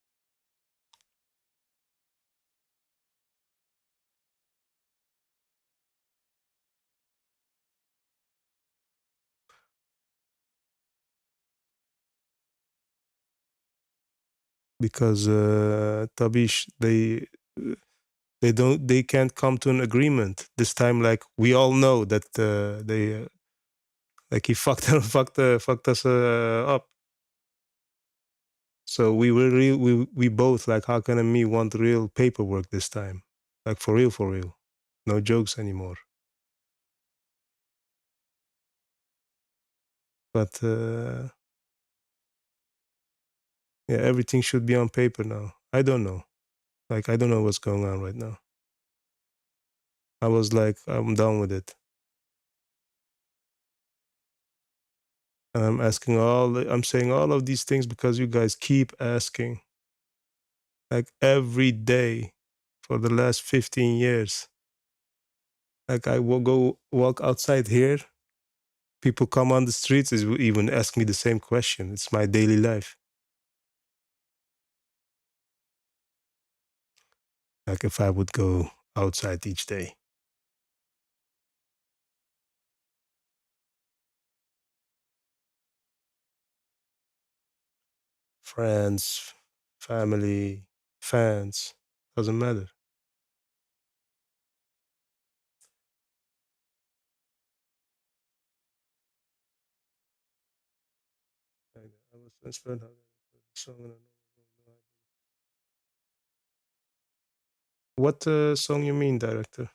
Because Tabish, they can't come to an agreement this time. Like we all know that they like he fucked us up. So we were we both like Hakan and me want real paperwork this time, like for real, no jokes anymore. But yeah, everything should be on paper now. I don't know. Like I don't know what's going on right now. I was like, I'm done with it. And I'm saying all of these things because you guys keep asking. Like every day for the last 15 years. Like I will go walk outside here. People come on the streets is even ask me the same question. It's my daily life. Like if I would go outside each day. Friends, family, fans, doesn't matter. I was transferred. What song you mean, director?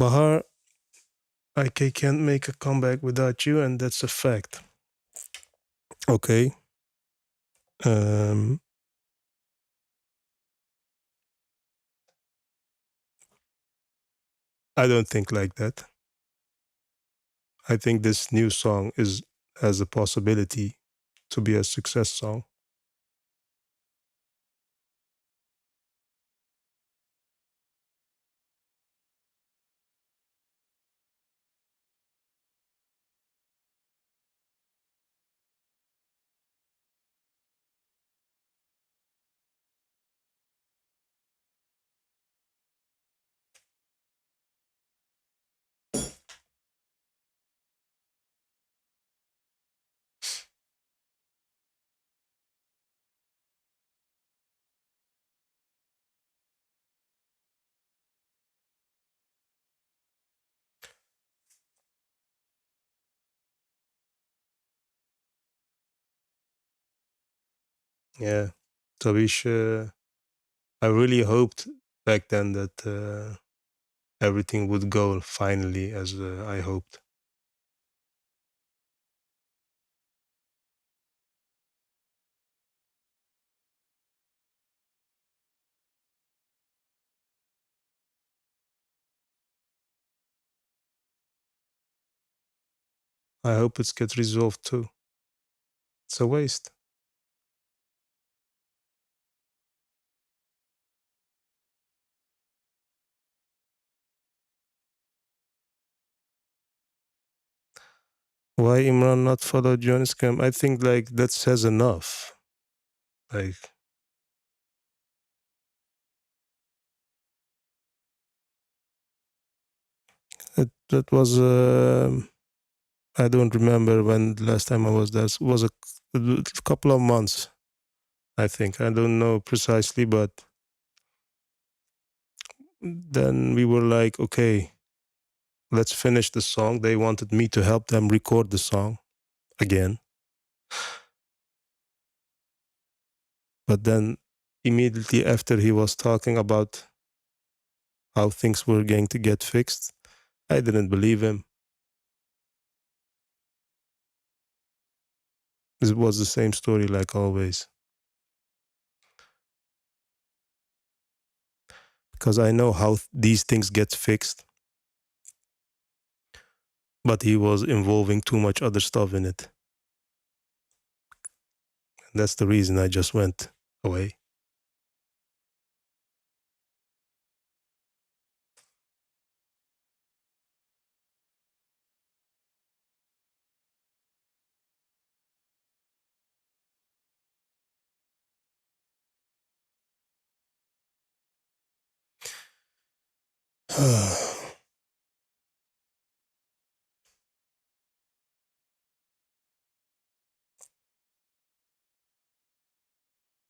Bahar, IK can't make a comeback without you, and that's a fact. Okay. Um, I don't think like that. I think this new song is has a possibility to be a success song. Yeah. Tabish, I really hoped back then that everything would go finally as I hoped. I hope it gets resolved too. It's a waste. Why Imran not follow John's Instagram? I think like that says enough. Like that was I don't remember when the last time I was there. It was a couple of months. I think I don't know precisely, but then we were like, okay, let's finish the song. They wanted me to help them record the song again, but then immediately after he was talking about how things were going to get fixed, I didn't believe him. It was the same story like always. Because I know how these things get fixed, but he was involving too much other stuff in it. And that's the reason I just went away.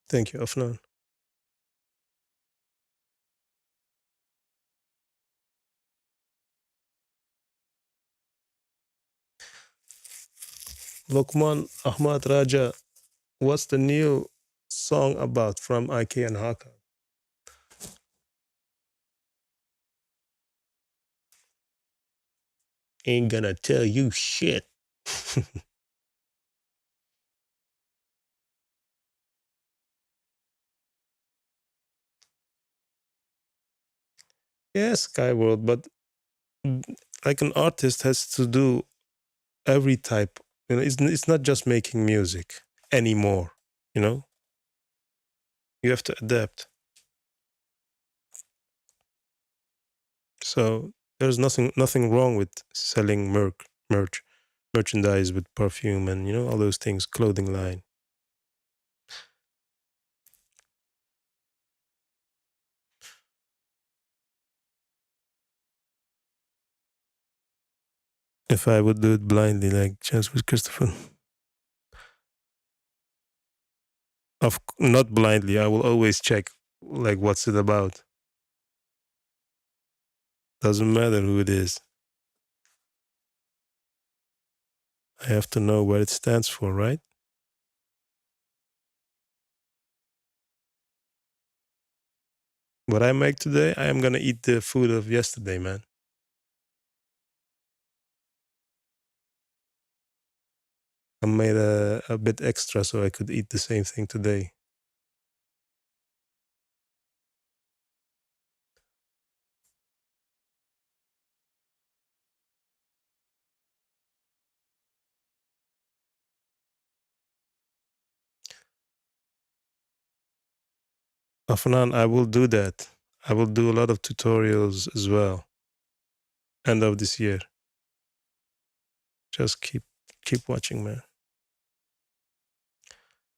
Thank you, Afnan. Lokman Ahmad Raja, what's the new song about from IK and Hakan? Ain't gonna tell you shit. Yeah, Skyworld, but mm, like an artist has to do every type. It's not just making music anymore. You know, you have to adapt. So there's nothing wrong with selling merchandise with perfume and all those things, clothing line. If I would do it blindly, like Chance with Christopher, not blindly, I will always check like what's it about. Doesn't matter who it is. I have to know what it stands for, right? What I make today, I am gonna eat the food of yesterday, man. I made a bit extra so I could eat the same thing today. Afnan, I will do that. I will do a lot of tutorials as well. End of this year. Just keep watching, man.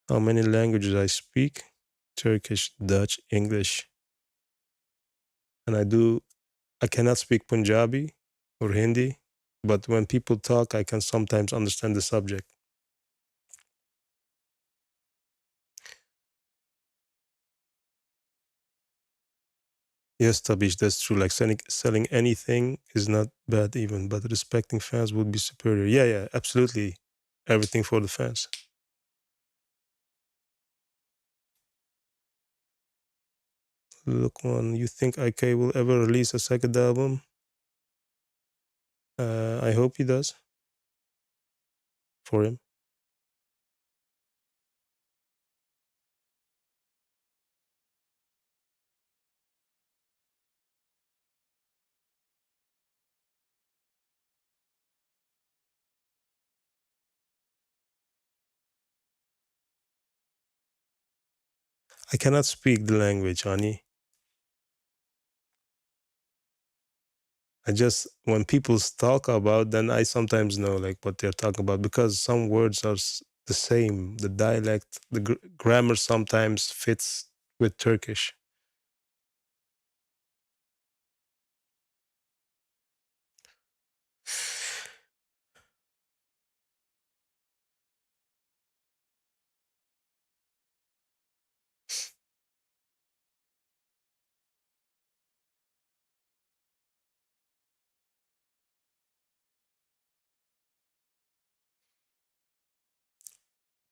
How many languages I speak? Turkish, Dutch, English. And I cannot speak Punjabi or Hindi, but when people talk, I can sometimes understand the subject. Yes, Tabish, that's true. Like selling anything is not bad even, but respecting fans would be superior. Yeah, yeah, absolutely. Everything for the fans. Look, man, you think IK will ever release a second album? I hope he does for him. I cannot speak the language, honey. I just when people talk about, then I sometimes know like what they're talking about because some words are the same. The dialect, the grammar sometimes fits with Turkish.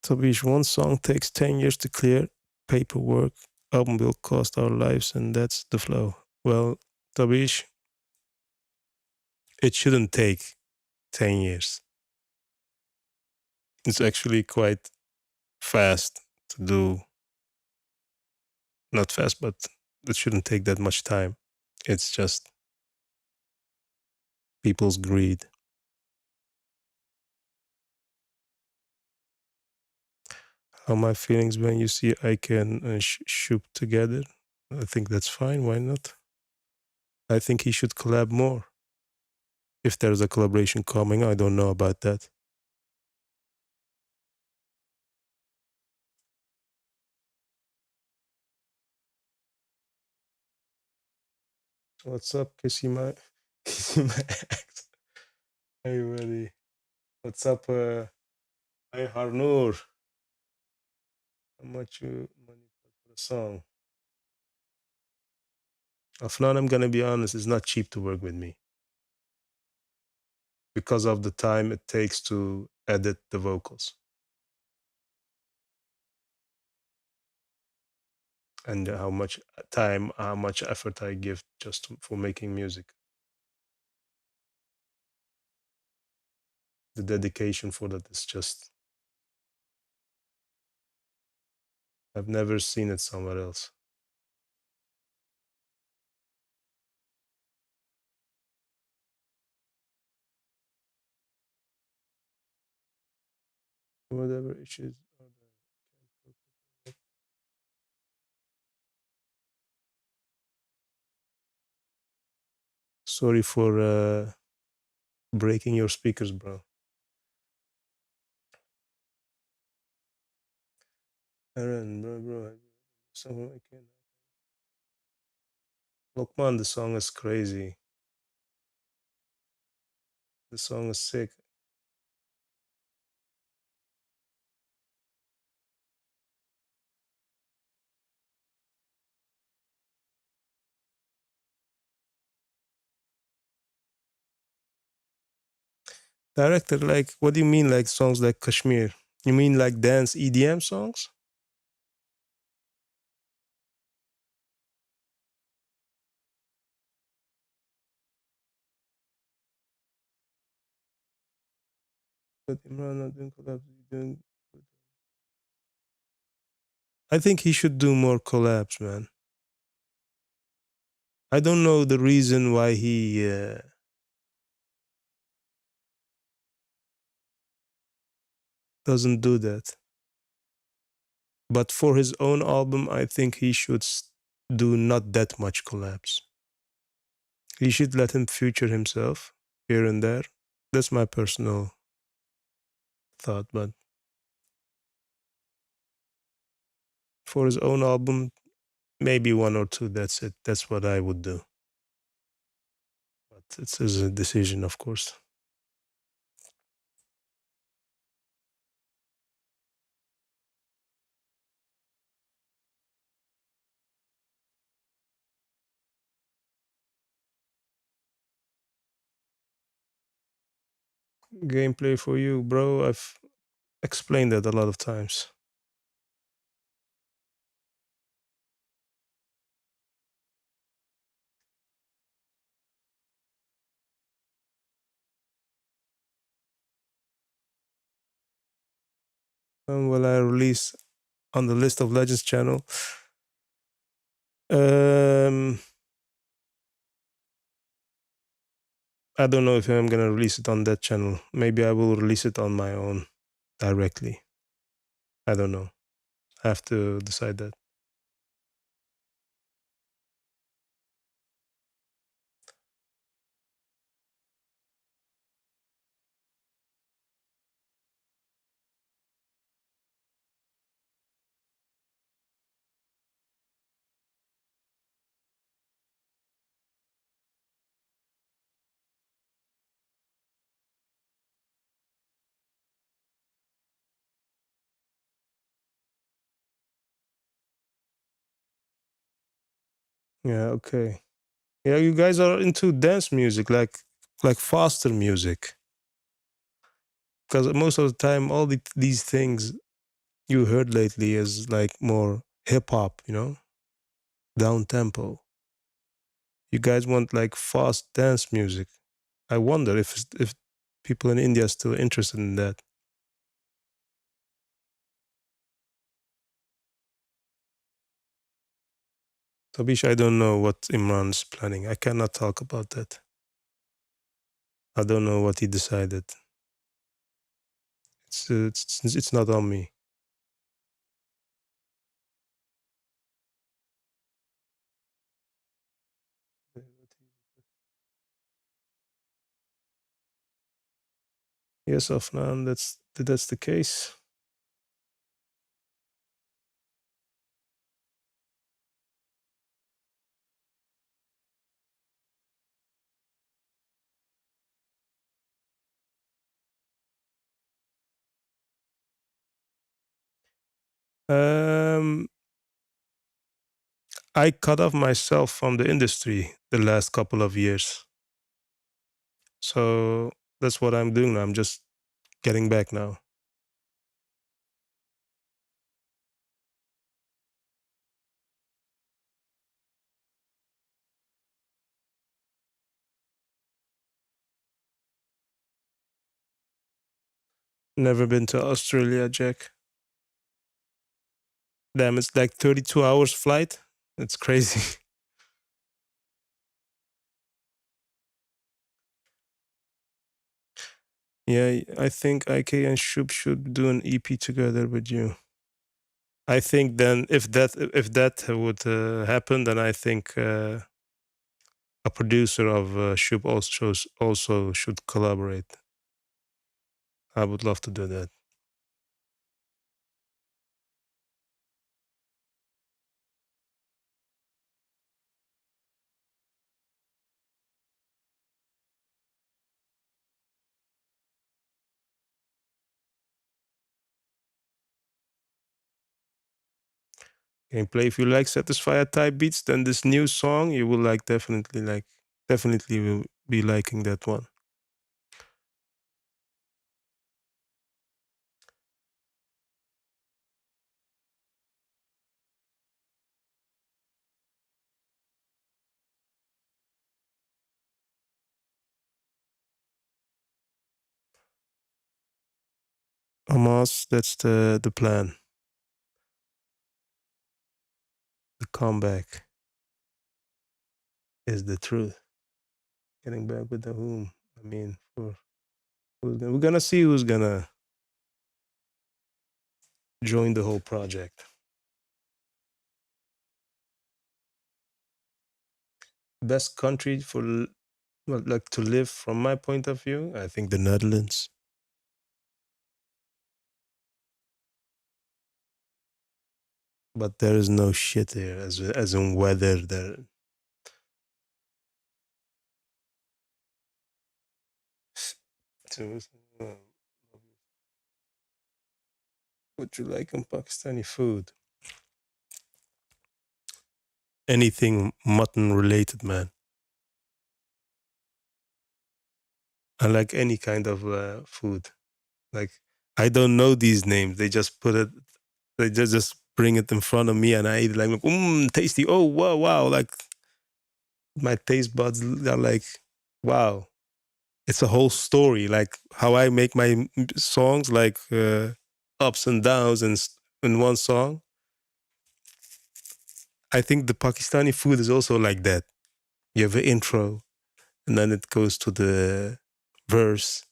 Tabish, one song takes 10 years to clear. Paperwork, album will cost our lives, and that's the flow. Well, Tabish, it shouldn't take 10 years. It's actually quite fast to do. Not fast, but it shouldn't take that much time. It's just people's greed. How my feelings when you see I can shoot together? I think that's fine. Why not? I think he should collab more. If there's a collaboration coming, I don't know about that. What's up, Kissy my Kissy my ex? Are you ready? What's up, Hey Harnoor? How much you money for the song? Afnan, I'm gonna be honest, it's not cheap to work with me because of the time it takes to edit the vocals and how much time, how much effort I give just for making music. The dedication for that is just, I've never seen it somewhere else. Whatever issues are there. Sorry for breaking your speakers, bro. Eren, bro, something I can. Lokman, the song is crazy. The song is sick. Director, like, what do you mean, like songs like Kashmir? You mean like dance EDM songs? But Imran not doing collabs, doing good. I think he should do more collabs, man. I don't know the reason why he doesn't do that. But for his own album, I think he should do not that much collabs. He should let him future himself here and there. That's my personal thought. But for his own album, maybe one or two. That's it. That's what I would do. But it's his decision, of course. Gameplay for you, bro. I've explained that a lot of times. When will I release on the List of Legends channel? Um, I don't know if I'm gonna release it on that channel. Maybe I will release it on my own directly. I don't know. I have to decide that. Yeah, okay. Yeah, you guys are into dance music, like faster music. Because most of the time, all these things you heard lately is like more hip hop, down tempo. You guys want like fast dance music. I wonder if people in India are still interested in that. Kabish, I don't know what Imran's planning. I cannot talk about that. I don't know what he decided. It's not on me. Yes, Afnan, that's the case. Um, I cut off myself from the industry the last couple of years, so that's what I'm doing now. I'm just getting back now. Never been to Australia, Jack. Damn, it's like 32 hours flight. It's crazy. Yeah, I think IK and Shub should do an EP together with you. I think then if that would happen, then I think a producer of Shub also should collaborate. I would love to do that. Gameplay. If you like Satisfier type beats, then this new song you will definitely will be liking that one. Amos, that's the plan. The comeback is the truth. Getting back with the whom. I mean, we're gonna see who's gonna join the whole project. Best country well, like to live from my point of view, I think the Netherlands. But there is no shit here as in weather there. So, uh, what you like in Pakistani food? Anything mutton related, man. I like any kind of food. Like I don't know these names. They just put it. They just bring it in front of me, and I eat it like, tasty. Oh wow, wow! Like my taste buds are like, wow. It's a whole story. Like how I make my songs, like ups and downs, and in one song. I think the Pakistani food is also like that. You have an intro, and then it goes to the verse,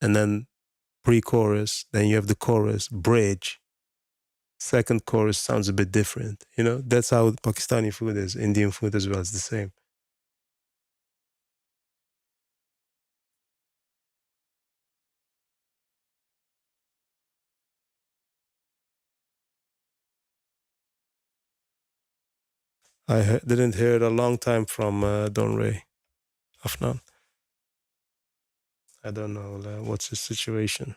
and then pre-chorus, then you have the chorus, bridge, second chorus sounds a bit different. You know, that's how Pakistani food is. Indian food as well is the same. Didn't hear it a long time from Don Ray Afnan. I don't know what's his situation.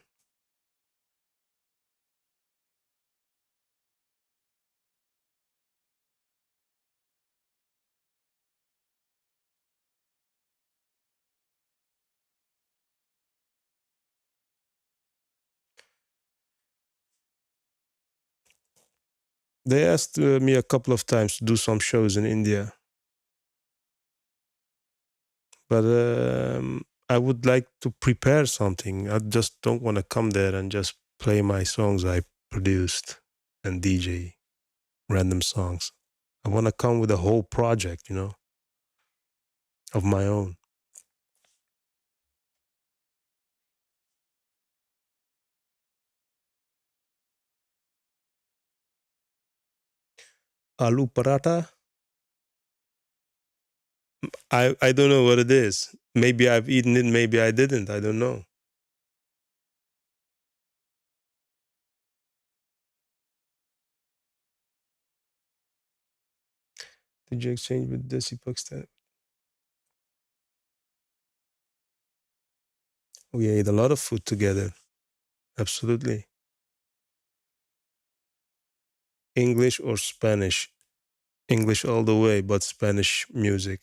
They asked me a couple of times to do some shows in India, but I would like to prepare something. I just don't want to come there and just play my songs I produced and DJ random songs. I want to come with a whole project, of my own. Aloo paratha? I don't know what it is. Maybe I've eaten it, maybe I didn't. I don't know. Did you exchange with Desi Pakistan? We ate a lot of food together. Absolutely. English or Spanish? English all the way, but Spanish music.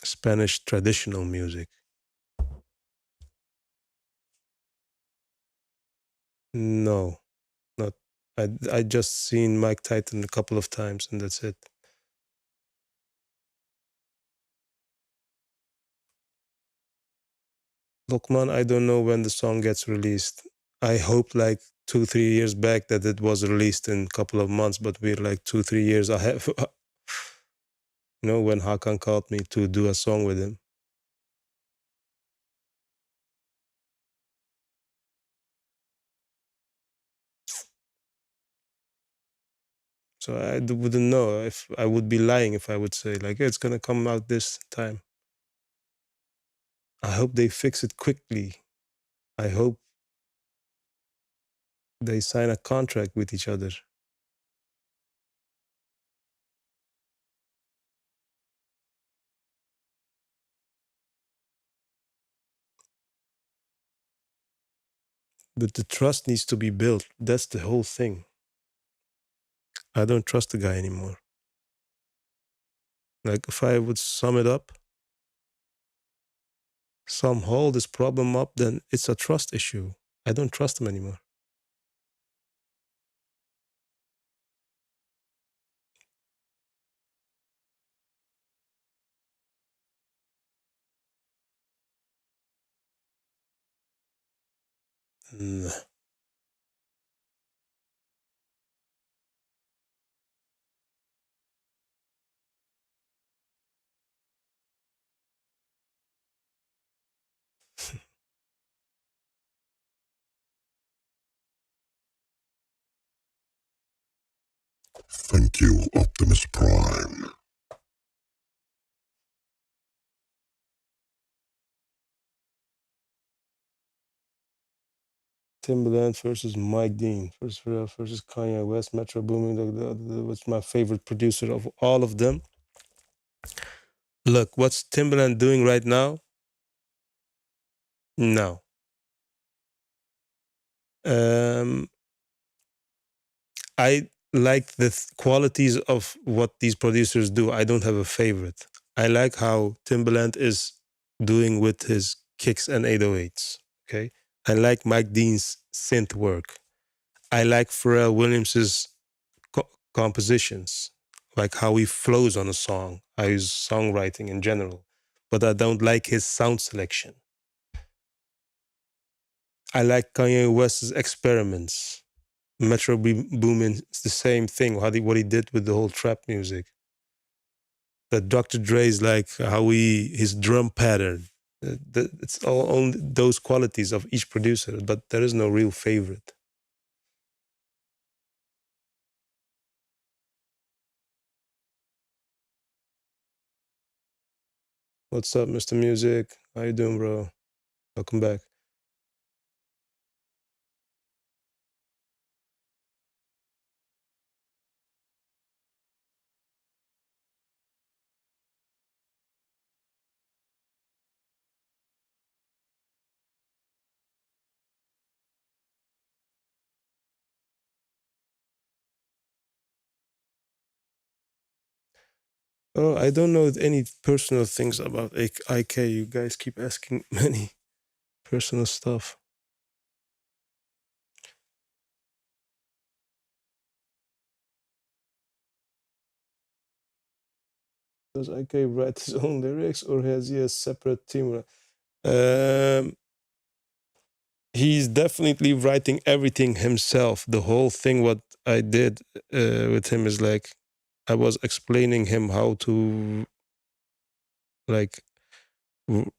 Spanish traditional music. No, not. I just seen Mike Titan a couple of times, and that's it. Lokman, I don't know when the song gets released. I hope like 2, 3 years back that it was released in a couple of months, but we're like 2, 3 years ahead. When Hakan called me to do a song with him. So wouldn't know if I would be lying if I would say like, "Hey, it's gonna come out this time." I hope they fix it quickly. I hope they sign a contract with each other. But the trust needs to be built. That's the whole thing. I don't trust the guy anymore. Like if I would sum it up, some hold this problem up, then it's a trust issue. I don't trust him anymore. Nah. Thank you, Optimus Prime. Timbaland versus Mike Dean versus Kanye West, Metro Boomin. What's my favorite producer of all of them? Look, what's Timbaland doing right now? No. Um, I like the qualities of what these producers do. I don't have a favorite. I like how Timbaland is doing with his kicks and 808s. Okay. I like Mike Dean's synth work. I like Pharrell Williams's compositions, like how he flows on a song, how his songwriting in general. But I don't like his sound selection. I like Kanye West's experiments. Metro Boomin is the same thing. What he did with the whole trap music. That Dr. Dre's like how his drum pattern. It's all only those qualities of each producer, but there is no real favorite. What's up, Mr. Music? How you doing, bro? Welcome back. Oh, I don't know any personal things about IK. You guys keep asking many personal stuff. Does IK write his own lyrics or has he a separate team? Um, he's definitely writing everything himself. The whole thing, what I did with him is like I was explaining him how to like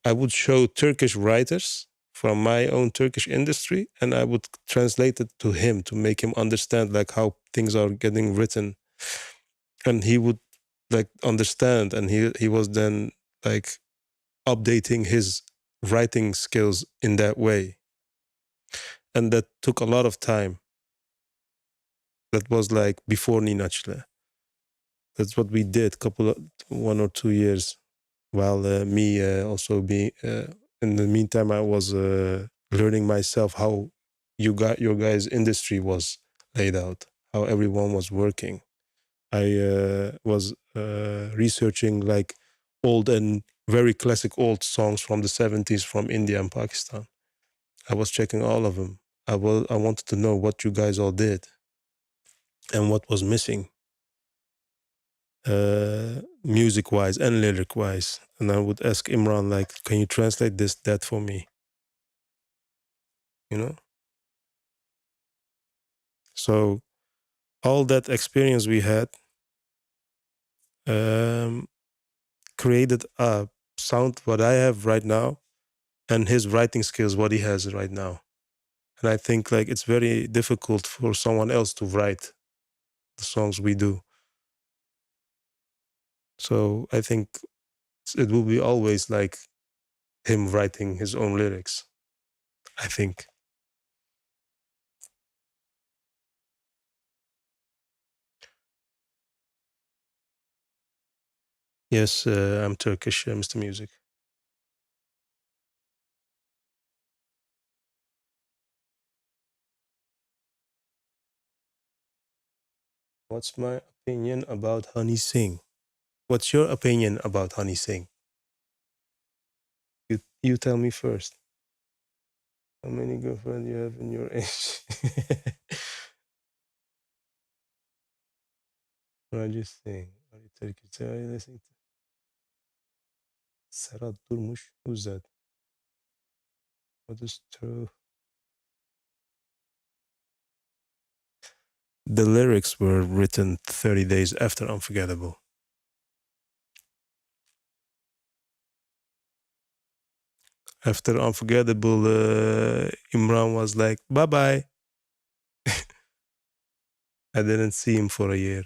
I would show Turkish writers from my own Turkish industry, and I would translate it to him to make him understand like how things are getting written, and he would like understand, and he was then like updating his writing skills in that way, and that took a lot of time. That was like before Ninachle. That's what we did, 1 or 2 years, while me also being in the meantime I was learning myself how you got your guys industry was laid out, how everyone was working. I was researching like old and very classic old songs from the 70s from India and Pakistan. I was checking all of them. I wanted to know what you guys all did and what was missing, music wise and lyric wise. And I would ask Imran, like, can you translate this, that for me? You know? So all that experience we had um, created a sound what I have right now, and his writing skills what he has right now. And I think like it's very difficult for someone else to write the songs we do. So I think it will be always like him writing his own lyrics, I think. Yes, I'm Turkish, Mr. Music. What's my opinion about Honey Singh? What's your opinion about Honey Singh? You tell me first. How many girlfriends you have in your age? Rajat Singh. Are you Turkish? Are you listening to Serhat Durmuş? Who's that? What is true? The lyrics were written 30 days after Unforgettable. After Unforgettable, Imran was like, bye bye. I didn't see him for a year.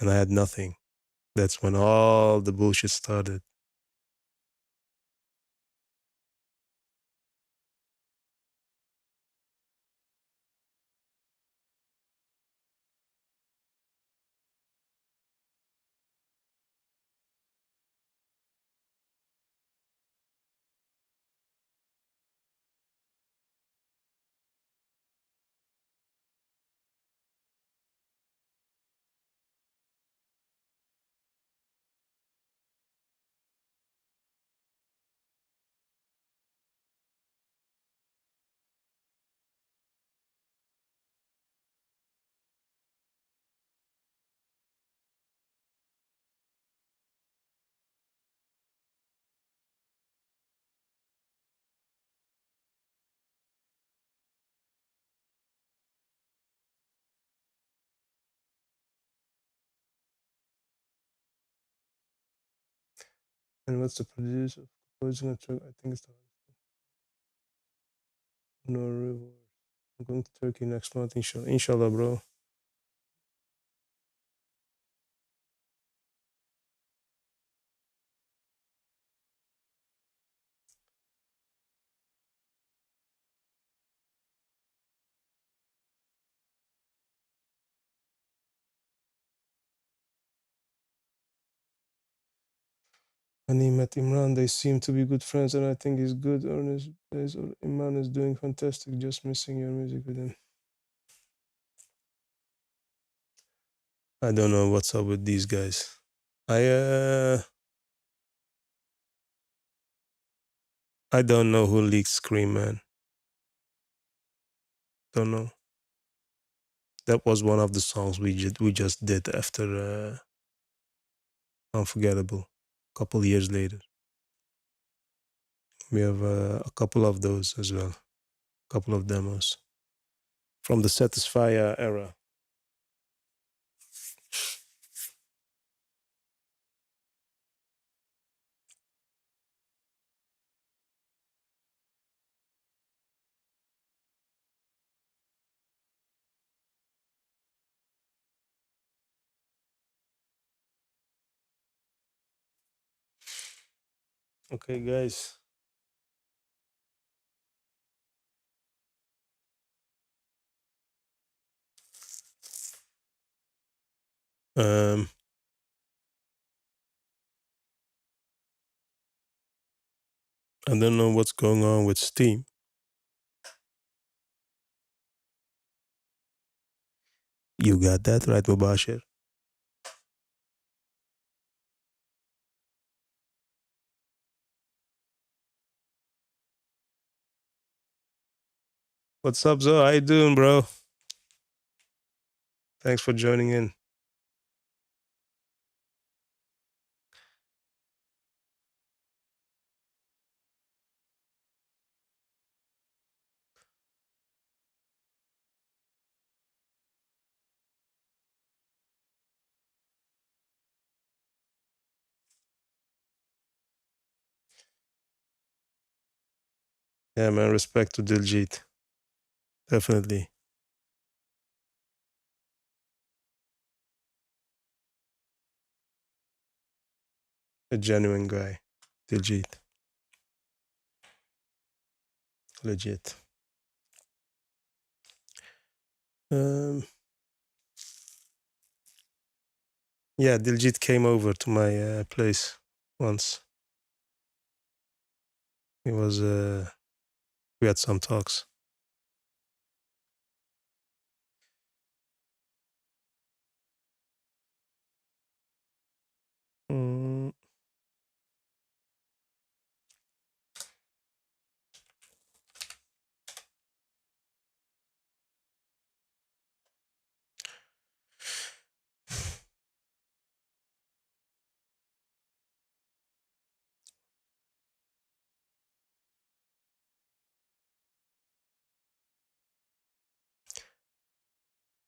And I had nothing. That's when all the bullshit started. And what's the producer of composing a track? I think it's the No Reward. I'm going to Turkey next month, inshallah. Inshallah, bro. And he met Imran. They seem to be good friends, and I think he's good. Imran is doing fantastic. Just missing your music with him. I don't know what's up with these guys. I don't know who leaked Scream, man. Don't know. That was one of the songs we just did after unforgettable. Couple years later, we have a couple of those as well. Couple of demos from the Satisfyer era. Okay, guys. Um, I don't know what's going on with Steam. You got that right, Mubashir? What's up, Zo? How you doing, bro? Thanks for joining in. Yeah, man. Respect to Diljit. Definitely a genuine guy. Diljit, legit. Um, yeah, Diljit came over to my place once. He was. We had some talks. Mm,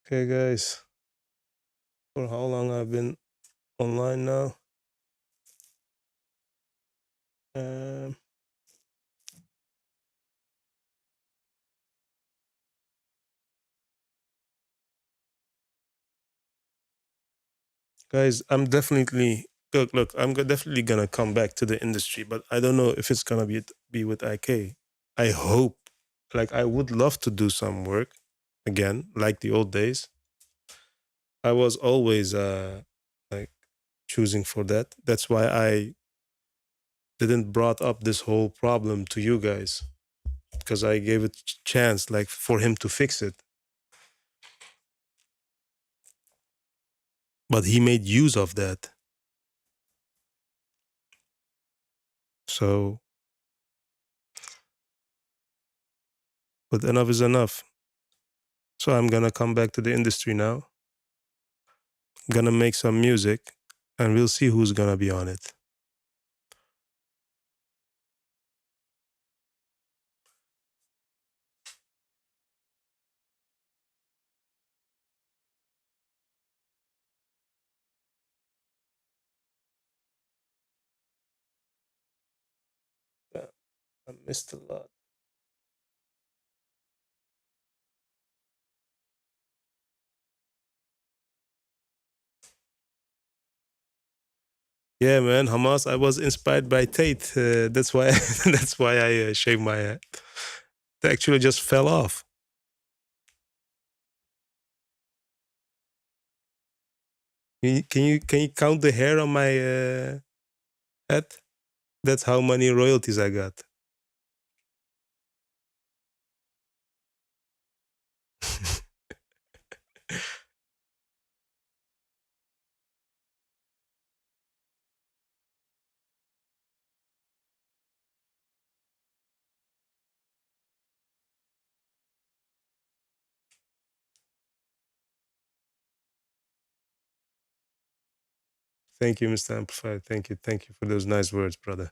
okay, guys. For how long I've been online now? Um, guys, I'm definitely look. Look, definitely gonna come back to the industry, but I don't know if it's gonna be with IK. I hope. Like, I would love to do some work again, like the old days. I was always like choosing for that. That's why I didn't brought up this whole problem to you guys because I gave it chance, like for him to fix it. But he made use of that. So, but enough is enough. So I'm gonna come back to the industry now. Gonna make some music, and we'll see who's gonna be on it. Yeah, I missed a lot. Yeah, man, Hamas. I was inspired by Tate. That's why. That's why I shaved my head. It actually just fell off. Can you count the hair on my head? That's how many royalties I got. Thank you, Mr. Amplifier. Thank you for those nice words, brother.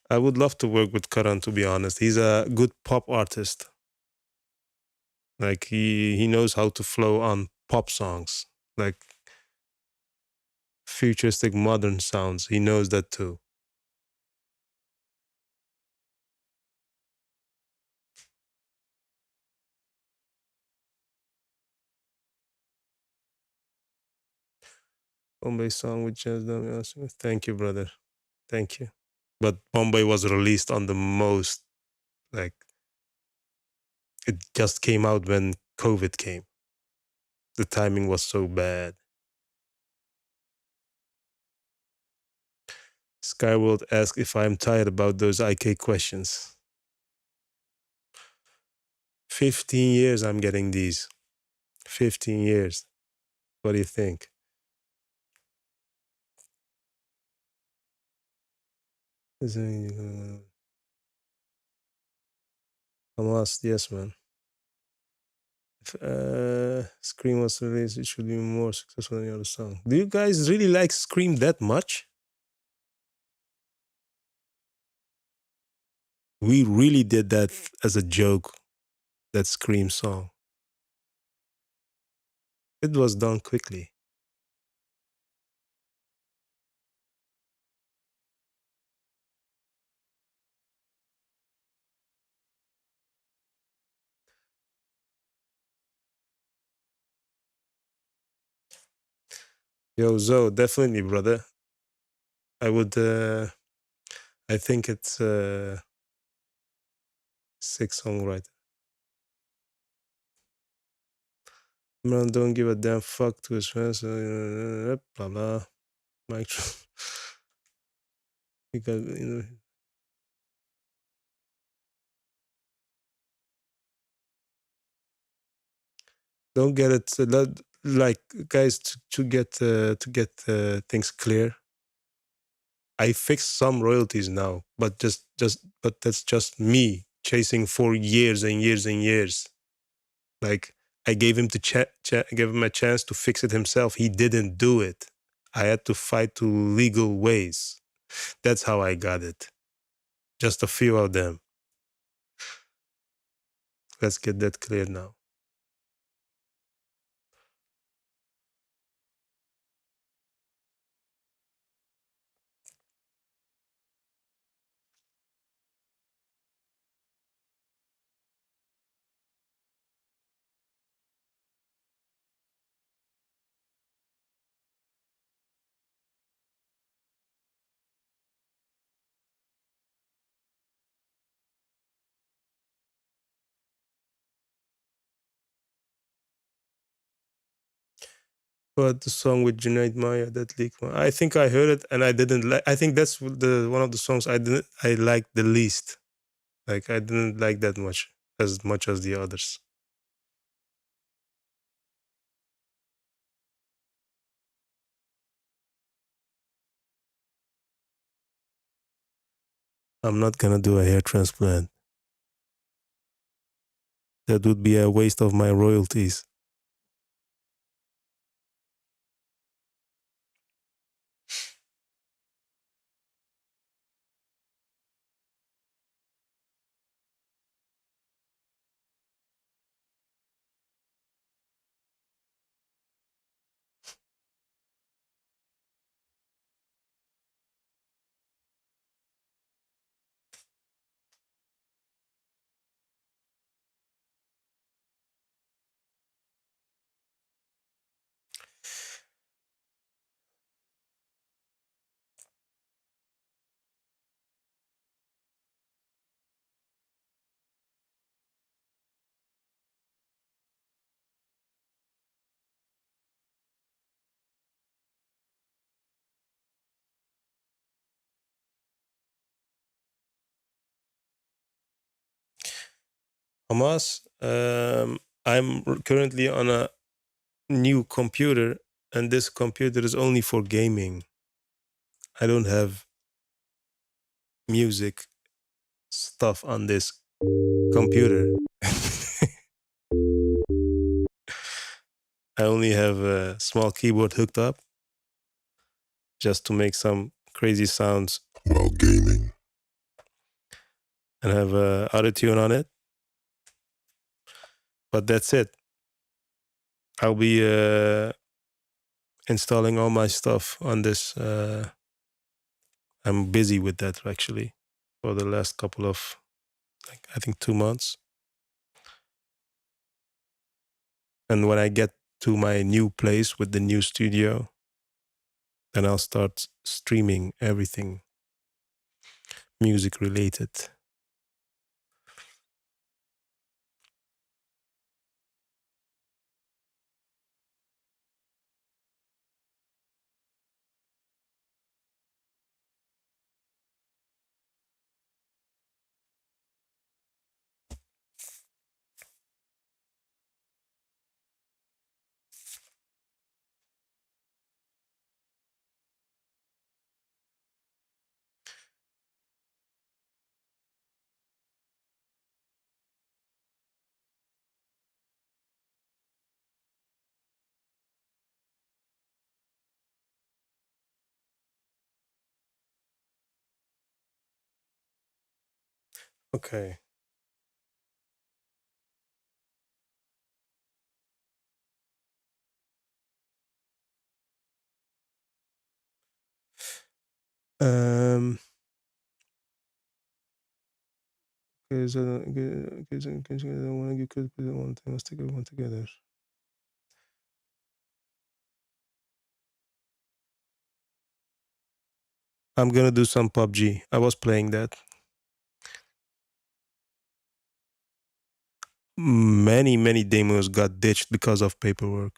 I would love to work with Karan, to be honest. He's a good pop artist. Like he knows how to flow on pop songs, like futuristic modern sounds. He knows that too. Bombay song with Jazz Dami. Thank you, brother. Thank you. But Bombay was released on the most, like, it just came out when COVID came. The timing was so bad. Skyworld asked if I'm tired about those IK questions. 15 years I'm getting these. 15 years. What do you think? Hamas, yes, man. If Scream was released, it should be more successful than the other song. Do you guys really like Scream that much? We really did that as a joke, that Scream song. It was done quickly. Yo, Zo, definitely, brother. I would, I think it's six songwriter. Man, don't give a damn fuck to his fans. Blah, blah. Mike, because, you know, don't get it. Like, guys, to get things clear. I fixed some royalties now, but but that's just me chasing for years and years and years. Like I gave him gave him a chance to fix it himself. He didn't do it. I had to fight to legal ways. That's how I got it. Just a few of them. Let's get that clear now. But the song with Junaid Maya, that leak one, I think I heard it and I didn't like. I think that's the one of the songs I liked the least. Like I didn't like that much as the others. I'm not gonna do a hair transplant. That would be a waste of my royalties. Hamas, I'm currently on a new computer, and this computer is only for gaming. I don't have music stuff on this computer. I only have a small keyboard hooked up just to make some crazy sounds while gaming. and have a auto tune on it. But that's it. I'll be installing all my stuff on this. I'm busy with that actually for the last couple of, like, I think 2 months. And when I get to my new place with the new studio, then I'll start streaming everything music related. Okay. Um, because I don't want to get good, but I want to stick everyone together. I'm gonna do some PUBG. I was playing that. Many demos got ditched because of paperwork.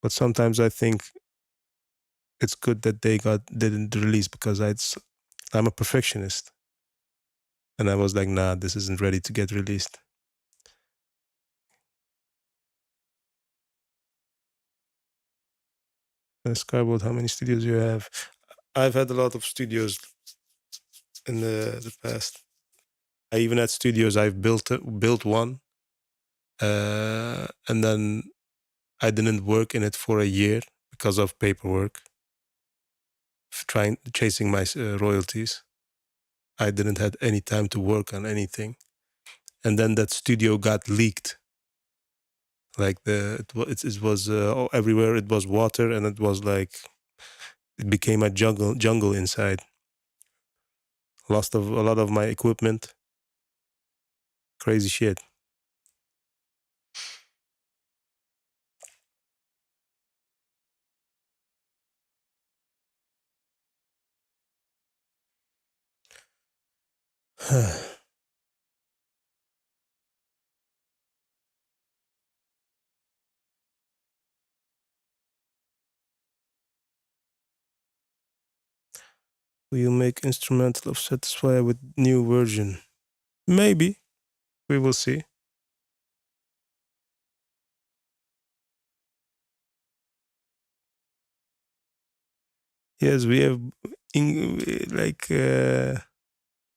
But sometimes I think it's good that they didn't release because I'm a perfectionist, and I was like, nah, this isn't ready to get released. Skyboard, how many studios you have? I've had a lot of studios in the past. I even had studios. I've built one, and then I didn't work in it for a year because of paperwork, trying chasing my royalties. I didn't had any time to work on anything, and then that studio got leaked. Like it was everywhere. It was water, and it was like it became a jungle inside. Lost of a lot of my equipment. Crazy shit. Will you make instrumental of Satisfy with new version? Maybe. We will see. Yes, we have like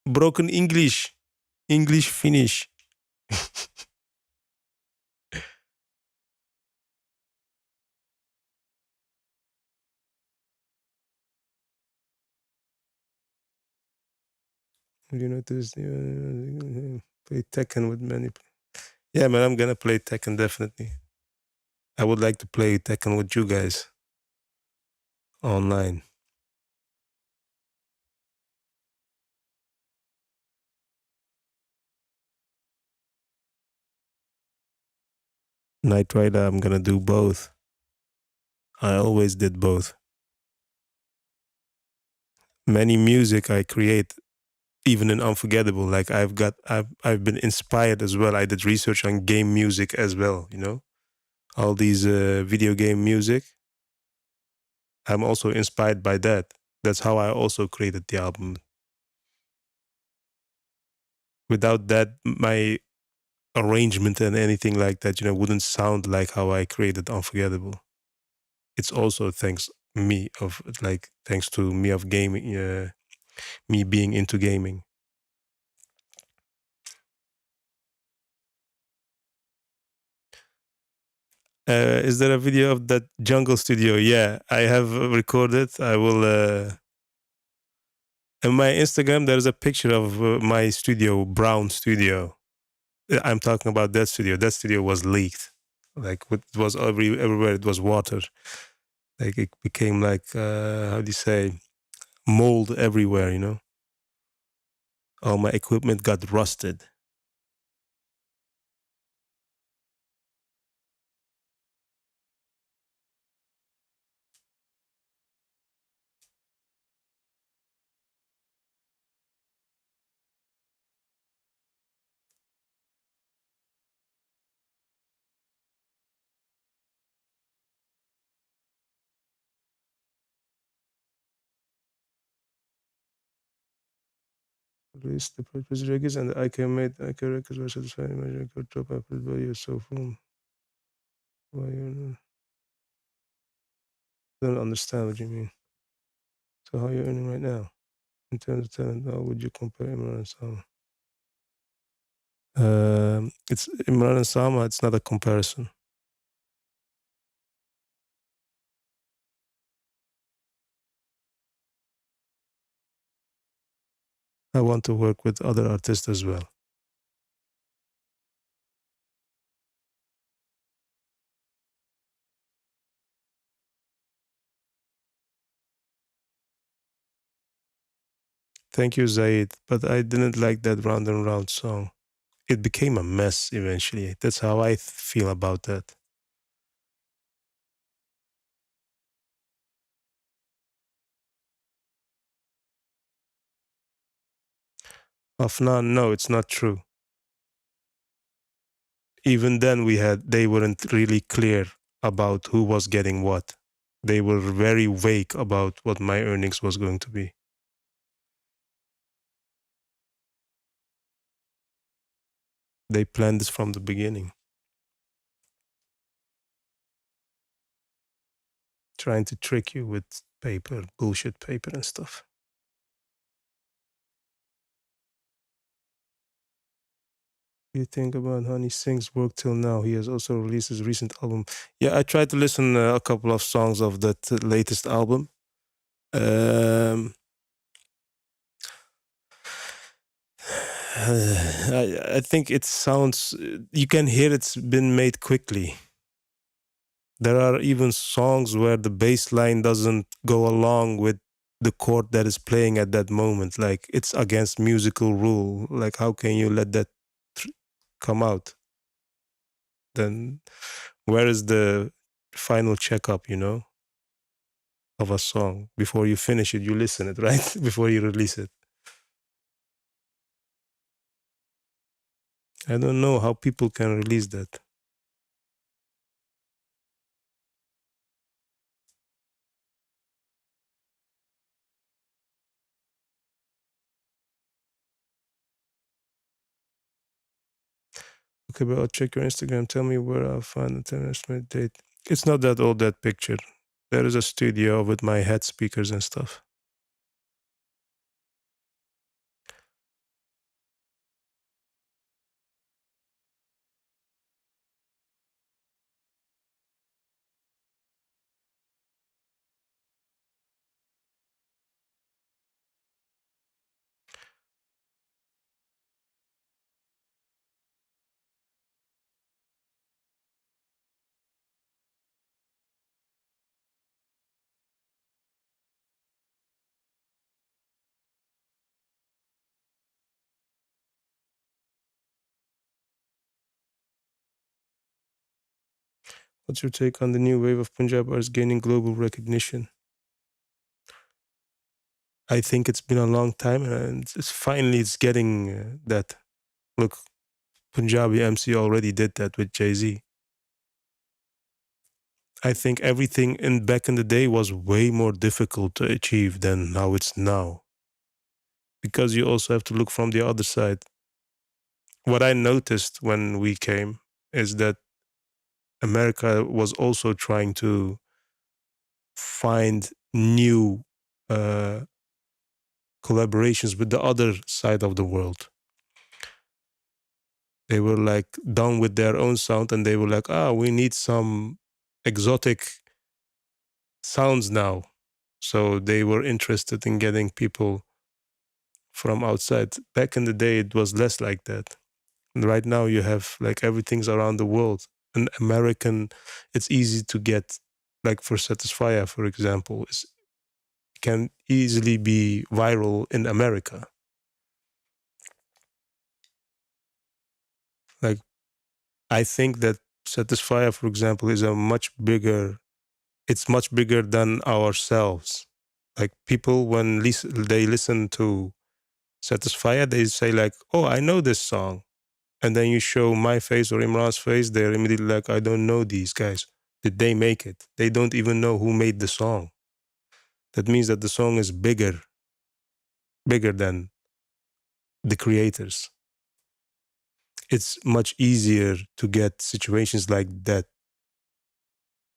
broken English. English finish. You notice play Tekken with many. Yeah, man, I'm gonna play Tekken definitely. I would like to play Tekken with you guys online. Night Rider, I'm gonna do both. I always did both. Many music I create, even in Unforgettable. Like I've been inspired as well. I did research on game music as well. You know, all these video game music. I'm also inspired by that. That's how I also created the album. Without that, my arrangement and anything like that, wouldn't sound like how I created Unforgettable. It's also thanks to me of gaming, me being into gaming. Is there a video of that jungle studio? Yeah, I have recorded. I will. In my Instagram, there's a picture of my studio, Brown Studio. I'm talking about that studio. That studio was leaked. Like it was everywhere. It was water. Like it became like how do you say, mold everywhere. You know, all my equipment got rusted. Release the purpose records and the IK made IK records were satisfied. Imagine record drop Apple value so boom. Why you don't understand what you mean? So how are you earning right now? In terms of talent, how would you compare Imran and Sama? It's Imran and Sama. It's not a comparison. I want to work with other artists as well. Thank you, Zaid. But I didn't like that round and round song. It became a mess eventually. That's how I feel about that. Afnan, no, it's not true. Even then, they weren't really clear about who was getting what. They were very vague about what my earnings was going to be. They planned this from the beginning, trying to trick you with paper, bullshit paper and stuff. What do you think about Honey Singh's work till now? He has also released his recent album. Yeah, I tried to listen a couple of songs of that latest album. I think it sounds. You can hear it's been made quickly. There are even songs where the bass line doesn't go along with the chord that is playing at that moment. Like it's against musical rule. Like how can you let that tr- come out? Then where is the final checkup? You know, of a song before you finish it. You listen it right before you release it. I don't know how people can release that. Okay, but I'll check your Instagram. Tell me where I'll find the 10 estimate date. It's not that old, that picture. There is a studio with my head speakers and stuff. What's your take on the new wave of Punjab artists gaining global recognition? I think it's been a long time and it's getting that. Look, Punjabi MC already did that with Jay-Z. I think everything in back in the day was way more difficult to achieve than how it's now. Because you also have to look from the other side. What I noticed when we came is that America was also trying to find new uh, collaborations with the other side of the world. They were like done with their own sound, and they were like, we need some exotic sounds now. So they were interested in getting people from outside. Back in the day, it was less like that. And right now, you have like everything's around the world. An American, it's easy to get, like for Satisfyer, for example, can easily be viral in America. Like, I think that Satisfyer, for example, is a much bigger, it's much bigger than ourselves. Like people, when they listen to Satisfyer, they say like, oh, I know this song. And then you show my face or Imran's face, they're immediately like, I don't know these guys. Did they make it? They don't even know who made the song. That means that the song is bigger than the creators. It's much easier to get situations like that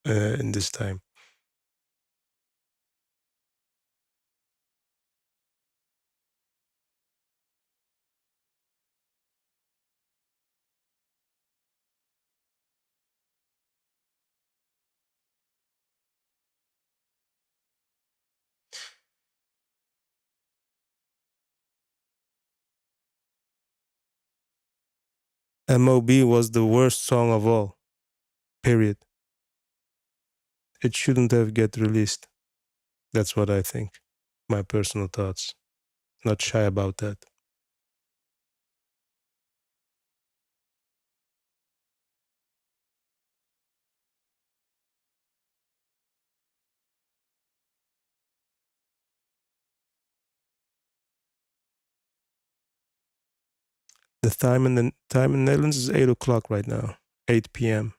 in this time. MOB was the worst song of all, period. It shouldn't have get released. That's what I think. My personal thoughts. Not shy about that. The time in Netherlands is 8 o'clock right now. 8 p.m.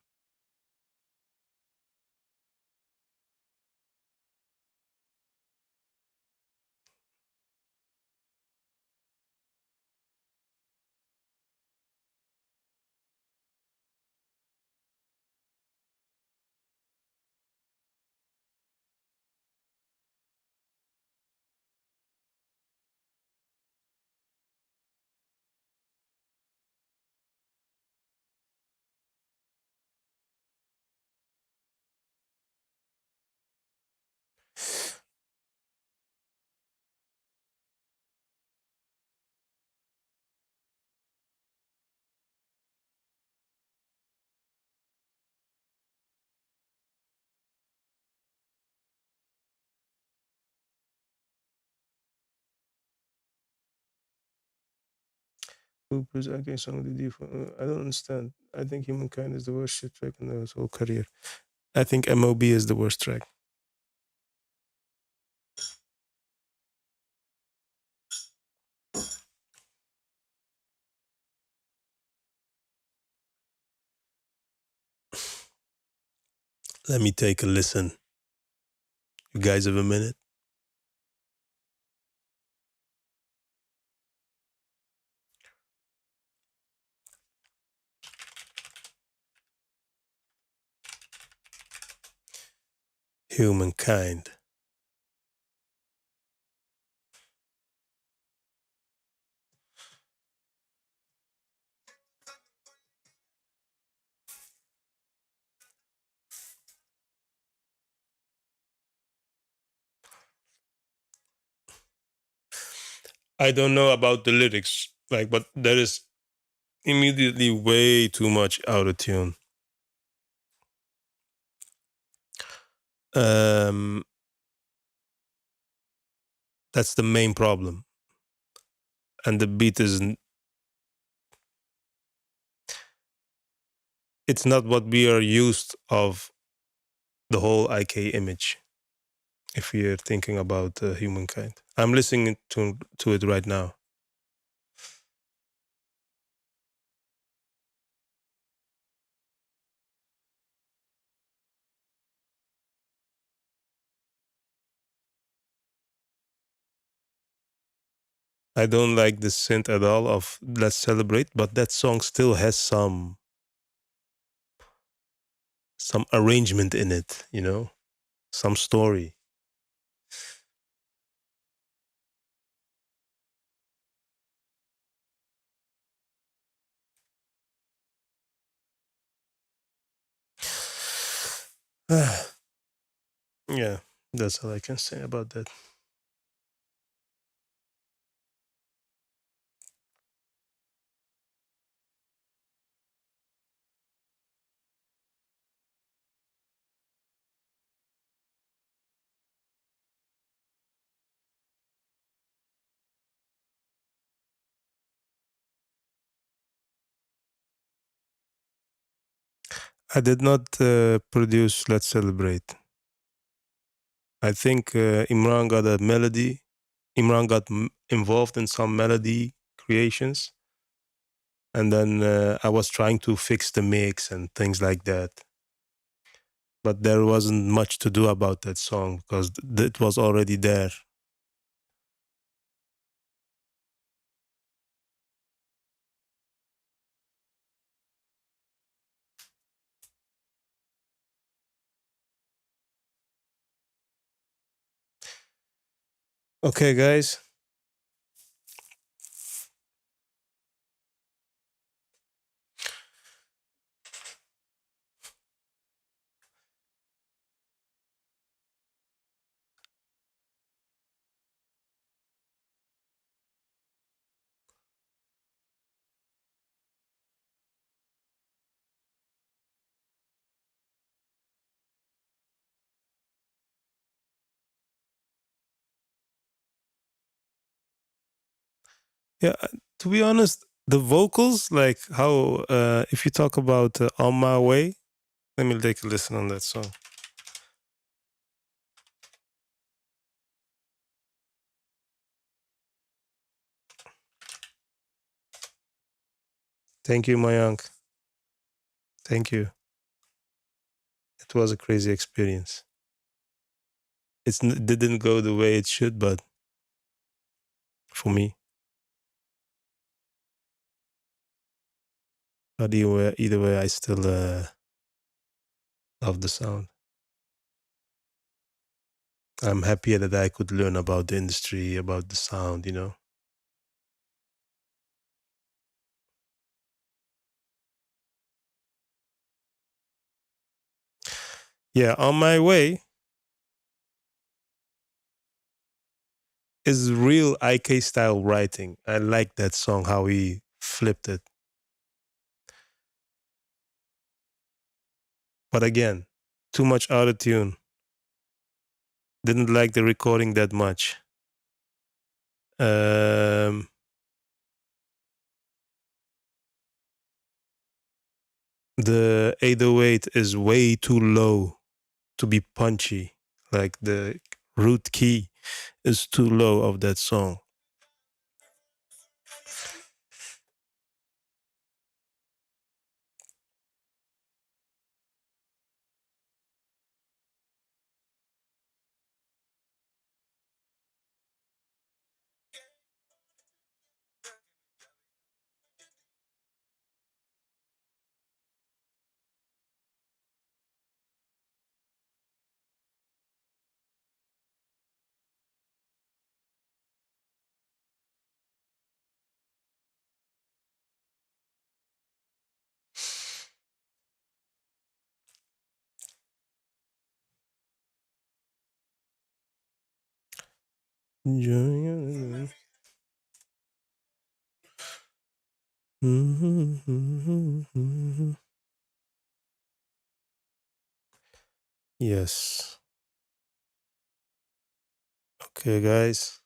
Who against song the default? I don't understand. I think Humankind is the worst shit track in the whole career. I think MOB is the worst track. Let me take a listen. You guys have a minute? Humankind. I don't know about the lyrics, like, but there is immediately way too much out of tune. Um, that's the main problem, and the beat is. It's not what we are used of. The whole IK image. If you're thinking about Humankind, I'm listening to it right now. I don't like the synth at all of Let's Celebrate, but that song still has some arrangement in it, some story. Yeah, that's all I can say about that. I did not produce Let's Celebrate. I think Imran got a melody. Imran got involved in some melody creations. And then I was trying to fix the mix and things like that. But there wasn't much to do about that song because it was already there. Okay, guys. Yeah, to be honest, the vocals, like how, if you talk about On My Way, let me take a listen on that song. Thank you, Mayank. Thank you. It was a crazy experience. It didn't go the way it should, but for me. But either way, I still love the sound. I'm happy that I could learn about the industry, about the sound, you know. Yeah, On My Way is real IK style writing. I like that song, how he flipped it. But again, too much autotune. Didn't like the recording that much. Um, the 808 is way too low to be punchy. Like the root key is too low of that song. Yes. Okay, guys.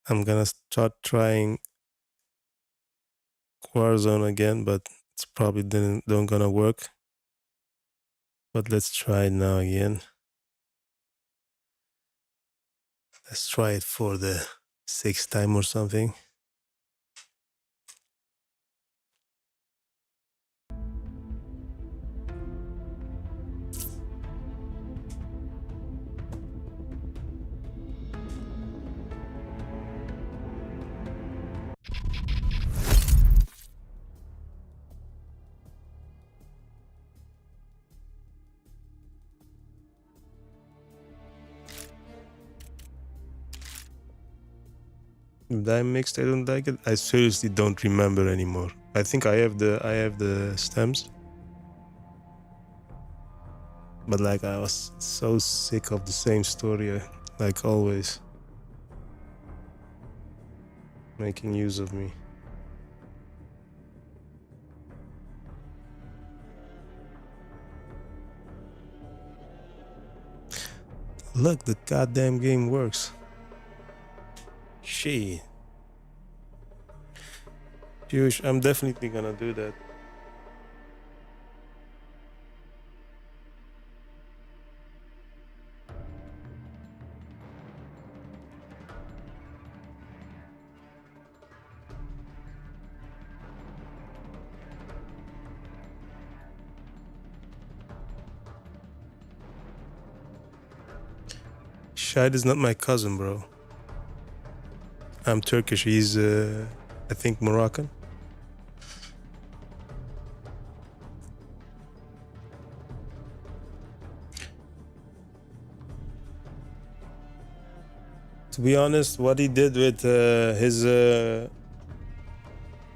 I'm gonna start trying Warzone again, but it's probably don't gonna work. But let's try it now again. Let's try it for the sixth time or something. Did I mixed? I don't like it. I seriously don't remember anymore. I think I have the stems. But like I was so sick of the same story, like always. Making use of me. Look, the goddamn game works. Shit. Jewish, I'm definitely gonna do that. Shahid is not my cousin, bro. I'm Turkish. He's, I think, Moroccan. To be honest, what he did with his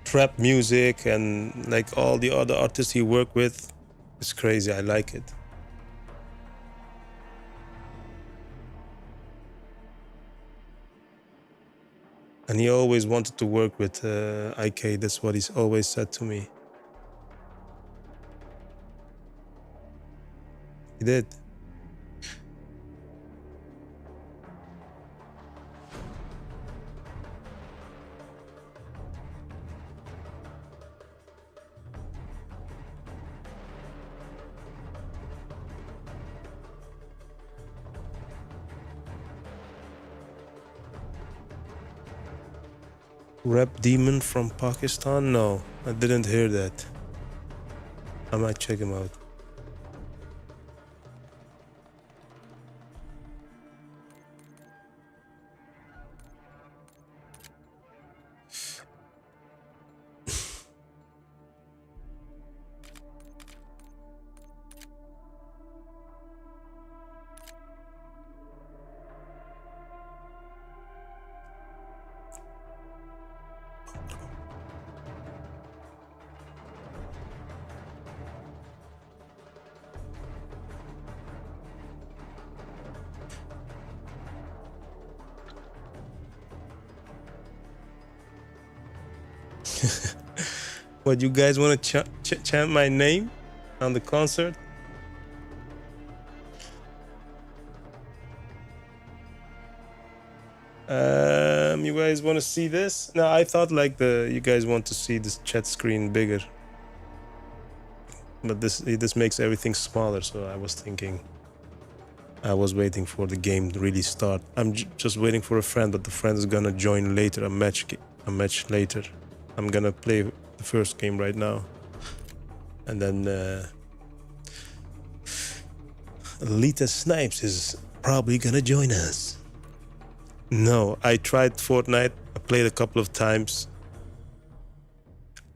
trap music and like all the other artists he worked with is crazy. I like it. And he always wanted to work with IK. That's what he's always said to me. He did. Rap Demon from Pakistan? No, I didn't hear that. I might check him out. What, you guys want to chant my name on the concert? You guys want to see this? No, I thought like you guys want to see this chat screen bigger, but this makes everything smaller. So I was thinking, I was waiting for the game to really start. I'm just waiting for a friend, but the friend is gonna join later, a match later. I'm gonna play the first game right now, and then Lita Snipes is probably gonna join us. No, I tried Fortnite. I played a couple of times.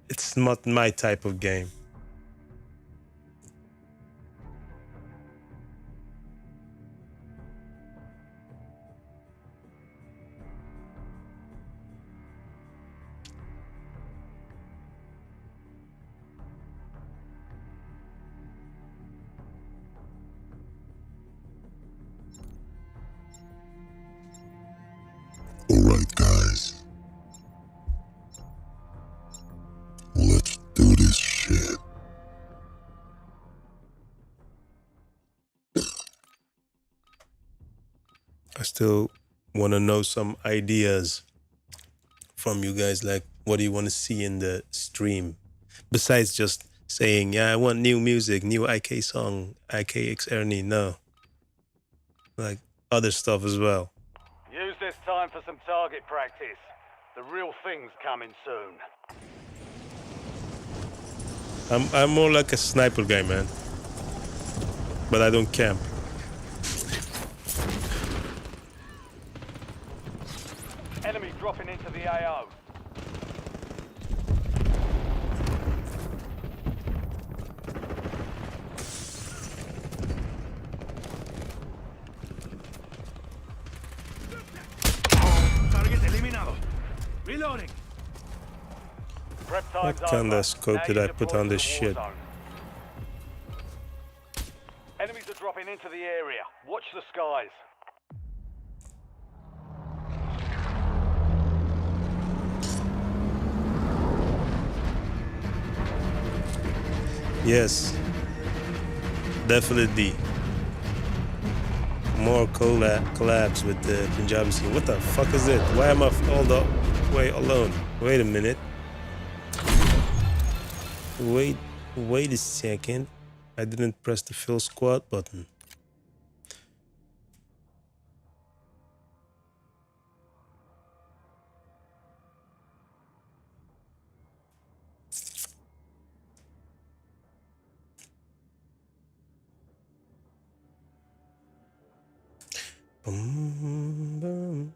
It's not my type of game. Alright, guys. Let's do this shit. I still want to know some ideas from you guys, like what do you want to see in the stream? Besides just saying, yeah, I want new music, new IK song, IKX Ernie. No. Like other stuff as well. Use this time for some target practice. The real thing's coming soon. I'm more like a sniper guy, man. But I don't camp. Enemy dropping into the AO. Target eliminado. Reloading. Prep time's What kind over. of scope Now did you I deploy put on to this the war shit? zone. Enemies are dropping. into the area. Watch the skies. Yes, definitely. More collabs with the Punjabi scene. What the fuck is it? Why am I all the way alone? Wait a minute. Wait a second. I didn't press the fill squad button. Boom, boom.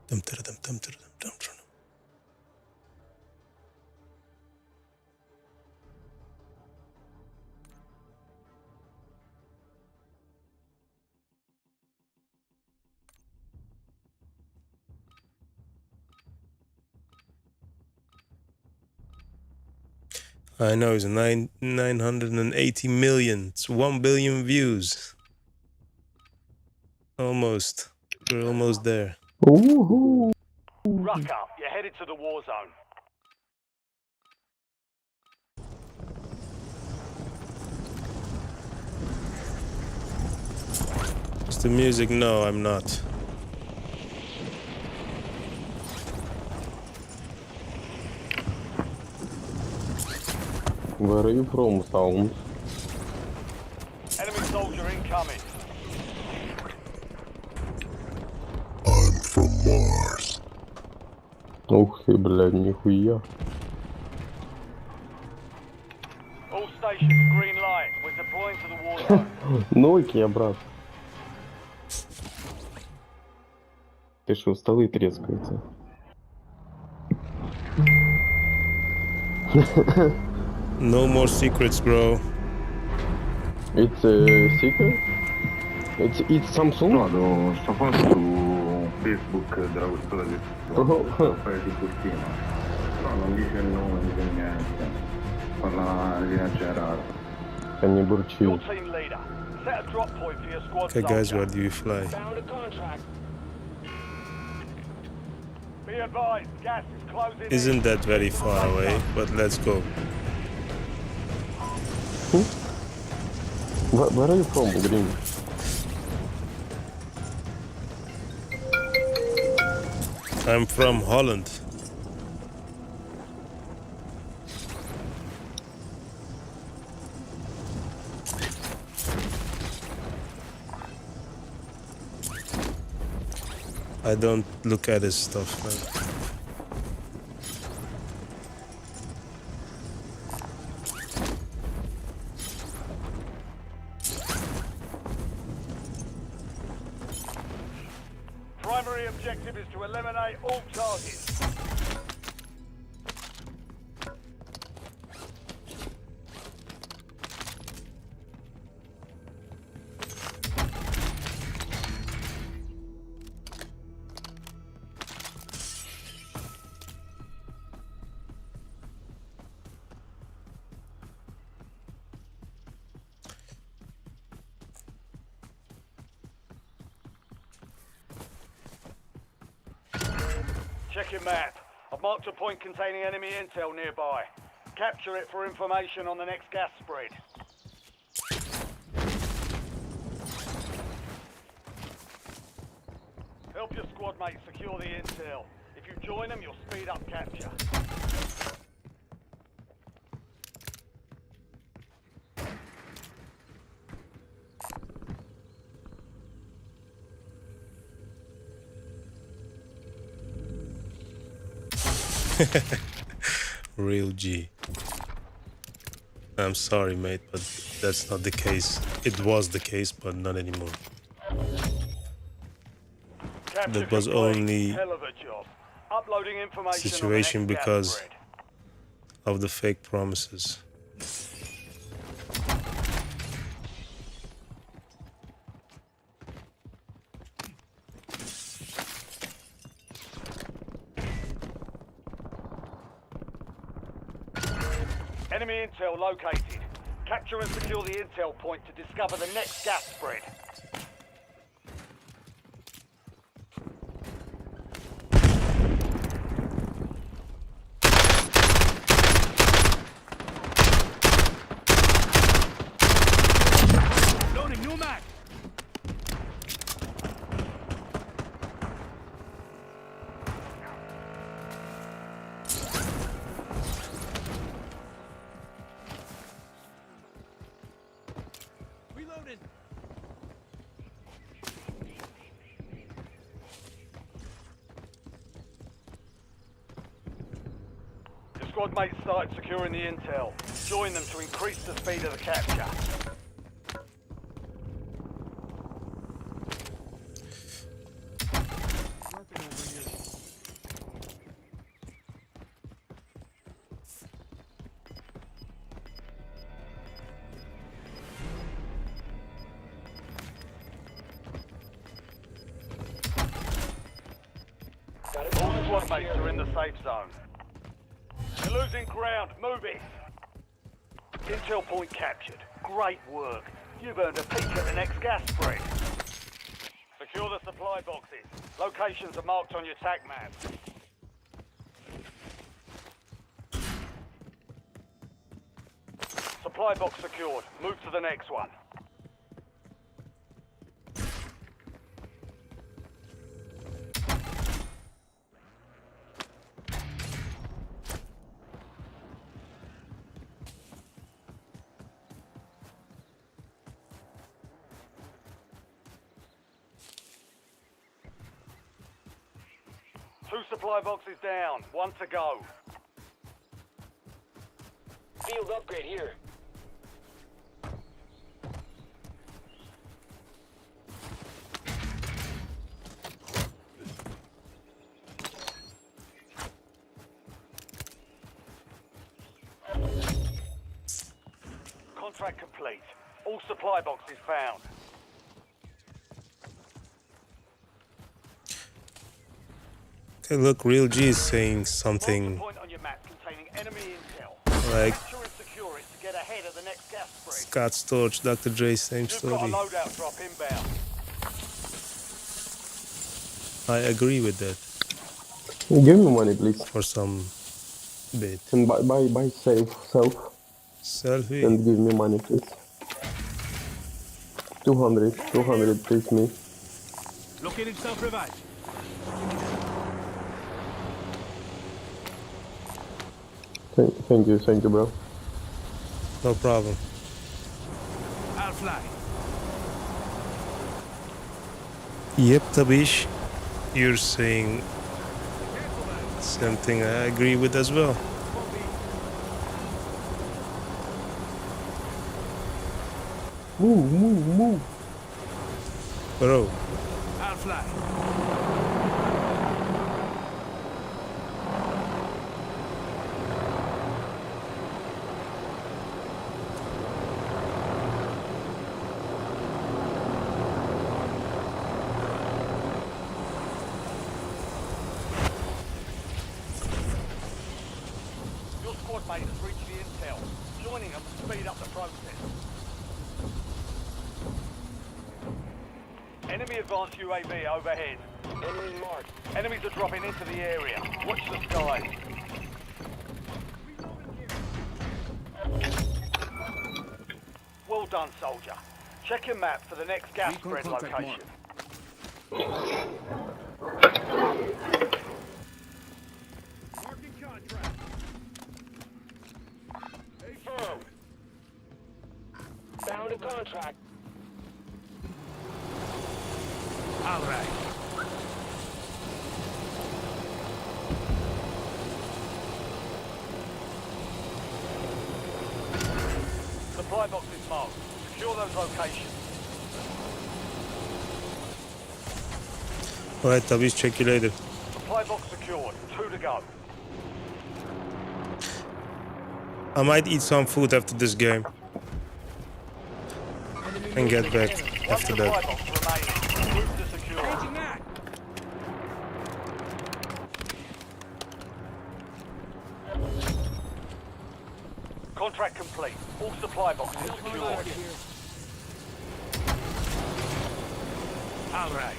Dum, dum, dum, dum, dum, dum, dum. I know it's 980 million. It's 1 billion views. Almost. We're almost there. Woohoo! Ruck up. You're headed to the war zone. It's the music. No, I'm not. Where are you from, Sound? Enemy soldier incoming. I'm from Mars. Ух ты, блядь, нихуя. All stations green light. We're deploying to the war zone. Нокия, брат. Ты что, столы трескаются? No more secrets, bro. It's a secret? It's Samsung? No, sto qua su Facebook della questura di fai di Burkina. Però non dice il nome, non dice niente. Parla in linea generale. Они бурчи. Your team leader. Set a drop point for your squad Okay, guys, soldier. where do you fly? Found a contract. Be advised, gas is closing Isn't that very far away? But let's go. Where are you from, Green? I'm from Holland. I don't look at his stuff, man. Primary objective is to eliminate all targets. Check your map. I've marked a point containing enemy intel nearby. Capture it for information on the next gas spread. Help your squad mates secure the intel. If you join them, you'll speed up capture. Real G. I'm sorry, mate, but that's not the case. It was the case, but not anymore. Capture That was complete. only Hell of a job. Uploading information situation on the next because gas spread. of the fake promises. Enemy intel located. Capture and secure the intel point to discover the next gas spread. Loading new mag. Reloading. The squad mates started securing the intel. Join them to increase the speed of the capture. All squad mates are in the safe zone. You're losing ground. Move it. Intel point captured. Great work. You've earned a peek at the next gas spread. Secure the supply boxes. Locations are marked on your TAC map. Supply box secured. Move to the next one. Two supply boxes down. One to go. Field upgrade here. Contract complete. All supply boxes found. Okay, look, Real G is saying Mark something the point on your map containing enemy intel. like Capture and secure it to get ahead of the next gas spread. Scott Storch, Dr. Dre, same You've got a story. loadout drop inbound. I agree with that Give me money, please. for some bit. And buy self Selfie. and give me money, please. 200, please me. Locating self-revive. Thank you, bro. No problem. I'll fly. Yep, Tabish. You're saying something I agree with as well. Move. Bro, I'll fly. Your squad mate has reached the intel. Joining them will speed up the process. Enemy advanced UAV overhead. Enemy marked. Enemies are dropping into the area. Watch the skies. Well done, soldier. Check your map for the next gas spread location. Marking contract. Firm. Found a contract. All right. supply boxes marked. Secure those locations. Alright, Tabish, check you later. Supply box secured. 2 to go. I might eat some food after this game and get back One after supply that. box remaining. Move to secure. Contract complete. All supply boxes secured. All right.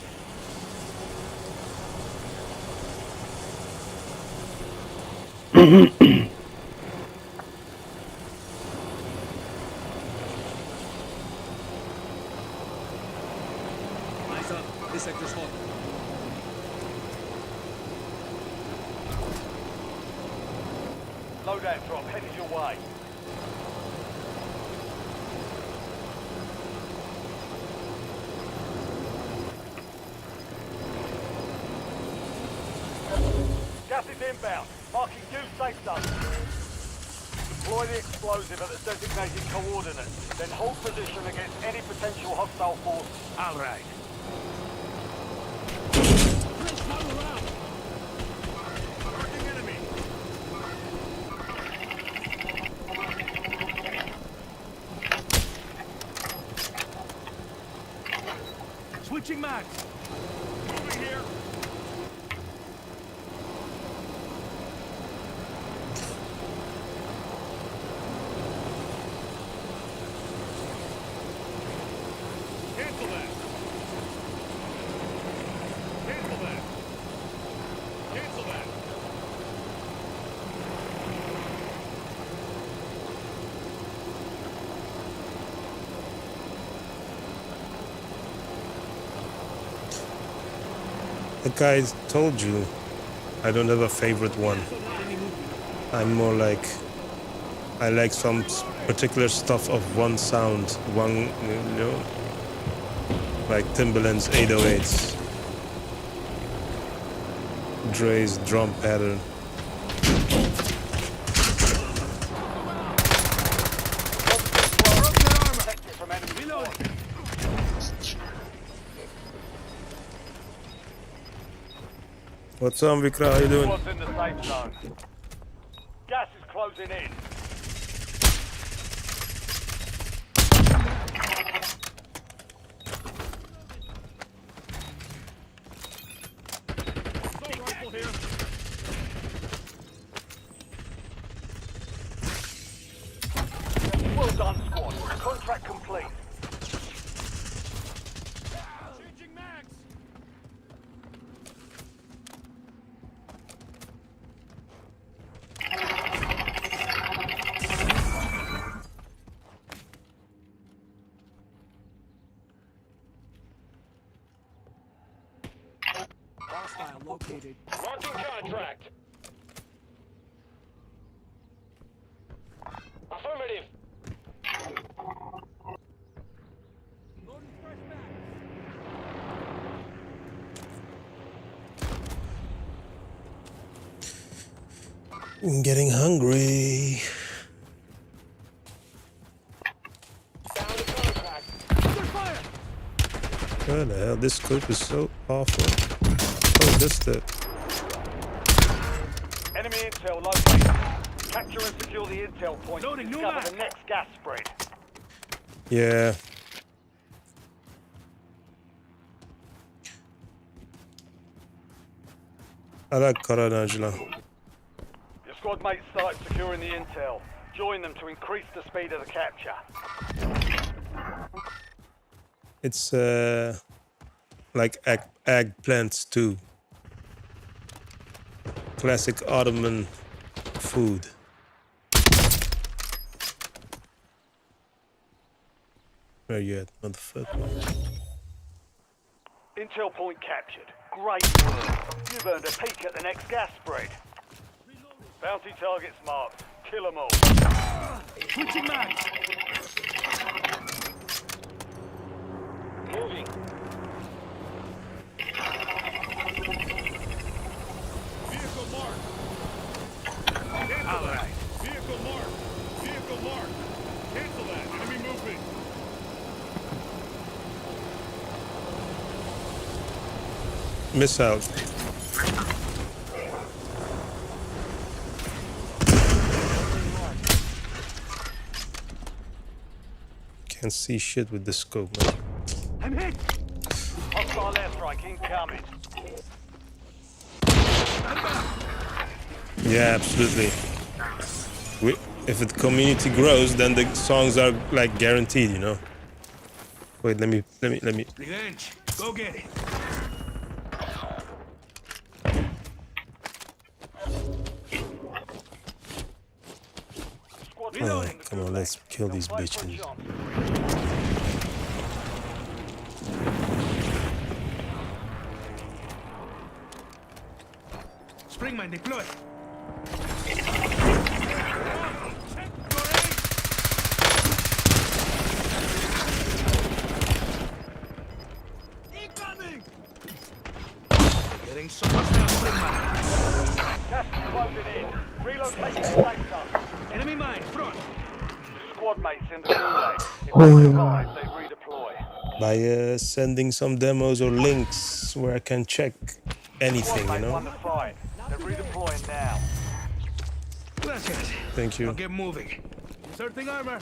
Eyes up. This sector's hot. Loadout drop headed your way. Gas is inbound. Marking new safe zone. Deploy the explosive at the designated coordinates. Then hold position against any potential hostile force. All right. Switching mags. Moving here. Cancel that. Cancel that. Cancel that. Like I told you, I don't have a favorite one. I'm more like, I like some particular stuff of one sound, one, you know, like Timbaland's 808s, Dre's drum pattern. Protect it from enemy support. What's up, Vikra? How you doing? Squad's in the safe zone. Gas is closing in. Well done, squad. Contract complete. Changing mags. Hostile located. Marking contract. Affirmative. Loading fresh back. I'm getting hungry. Found a contract. What the hell? This scope is so awful. Oh, this the. Enemy intel located. Capture and secure the intel point to Loading new discover mag. the next gas spread. Yeah. I like Karan Angela. Your squad mates started securing the intel. Join them to increase the speed of the capture. It's like eggplants too. Classic Ottoman food. Where you at, motherfucker? Intel point captured. Great work. You've earned a peek at the next gas spread. Bounty targets marked. Kill them all. Switching mags. Moving. Vehicle marked. All right. Vehicle marked. Vehicle marked. Cancel that. Enemy missile. Can't see shit with the scope, man. I'm hit. Hostile airstrike incoming. Yeah, absolutely. If the community grows, then the songs are like guaranteed, you know. Wait, let me. Revenge. Go get it. Squad Oh, leader in the come on, gulag. let's kill these Don't fight for a bitches. chance. Springmine deploy. Incoming! Getting so much now, Springmine. Gas is closing in. Relocating the safe zone. Enemy mine, front. Squad mates in the gulag. If they survive, they redeploy. By sending some demos or links where I can check anything, you Squad mate won know. the fight. They're redeploying now. Gracias. Thank I'll you. get moving. Inserting armor.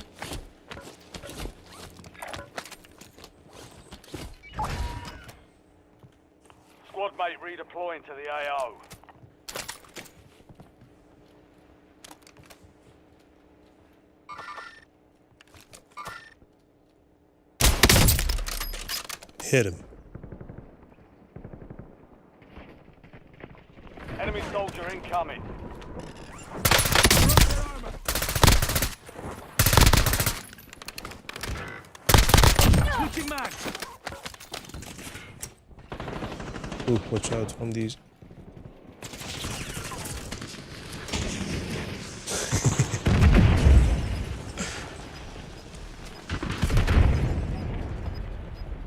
Squad mate redeploying to the AO. Hit him. Enemy soldier incoming. Switching mag. Ooh, watch out from these.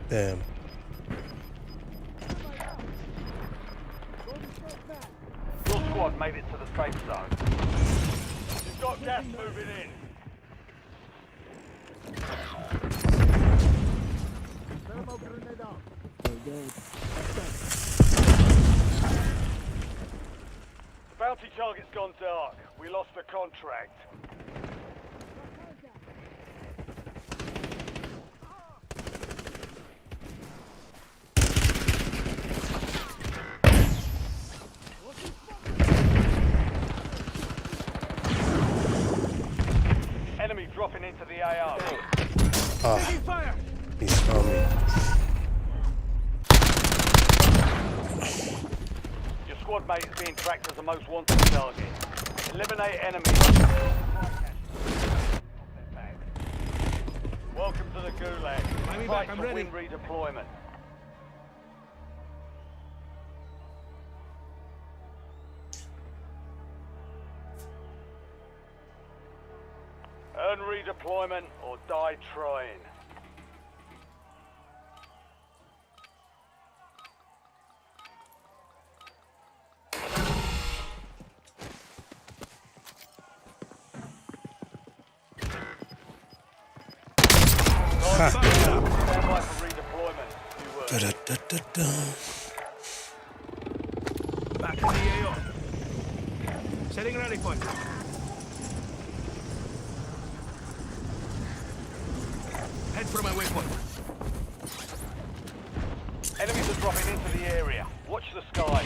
Damn. Your squad made it to the safe zone. You've got gas moving in. Bounty target's gone dark. We lost the contract. Enemy dropping into the AO. Taking fire. He saw me. Your squad mate is being tracked as the most wanted target. Eliminate enemies. Welcome to the gulag. Find me Fight back, I'm to ready. win redeployment. Earn redeployment or die trying. Stand by for redeployment. You were. Da-da-da-da-da. Back to the AO. Setting rally point. Head for my waypoint. Enemies are dropping into the area. Watch the sky.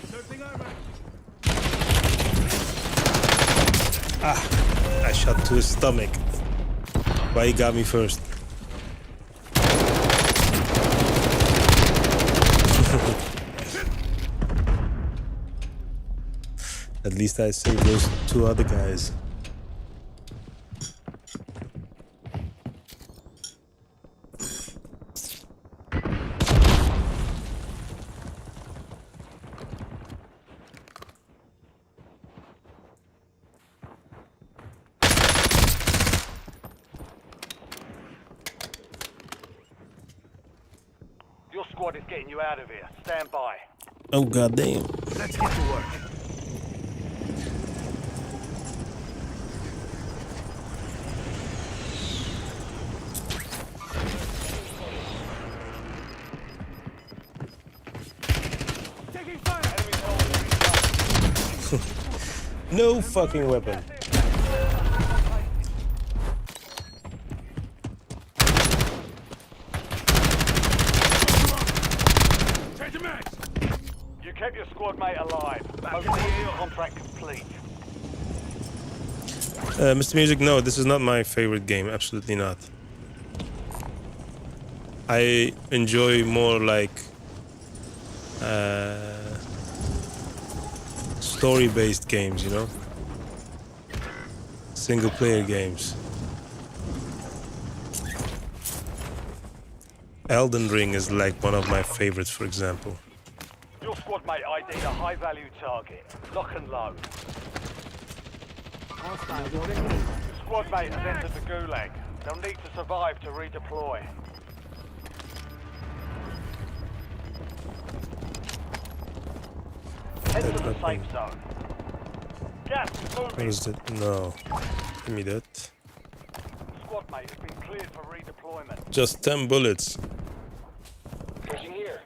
Inserting armor. I shot to his stomach. Why he got me first? At least I saved those two other guys. Your squad is getting you out of here. Stand by. Oh goddamn! Let's get to work. No fucking weapon. Change the max. You kept your squad mate alive. Overall contract complete. Mr. Music, no, this is not my favorite game. Absolutely not. I enjoy more like story-based games, you know? Single-player games. Elden Ring is like one of my favorites, for example. Your squad mate ID'd a high-value target. Lock and load. Squad mate has entered the gulag. They'll need to survive to redeploy. Head to the safe zone. Gas is What moving. is it? No. Give me that. Squad mate has been cleared for redeployment. Just 10 bullets. Pushing here.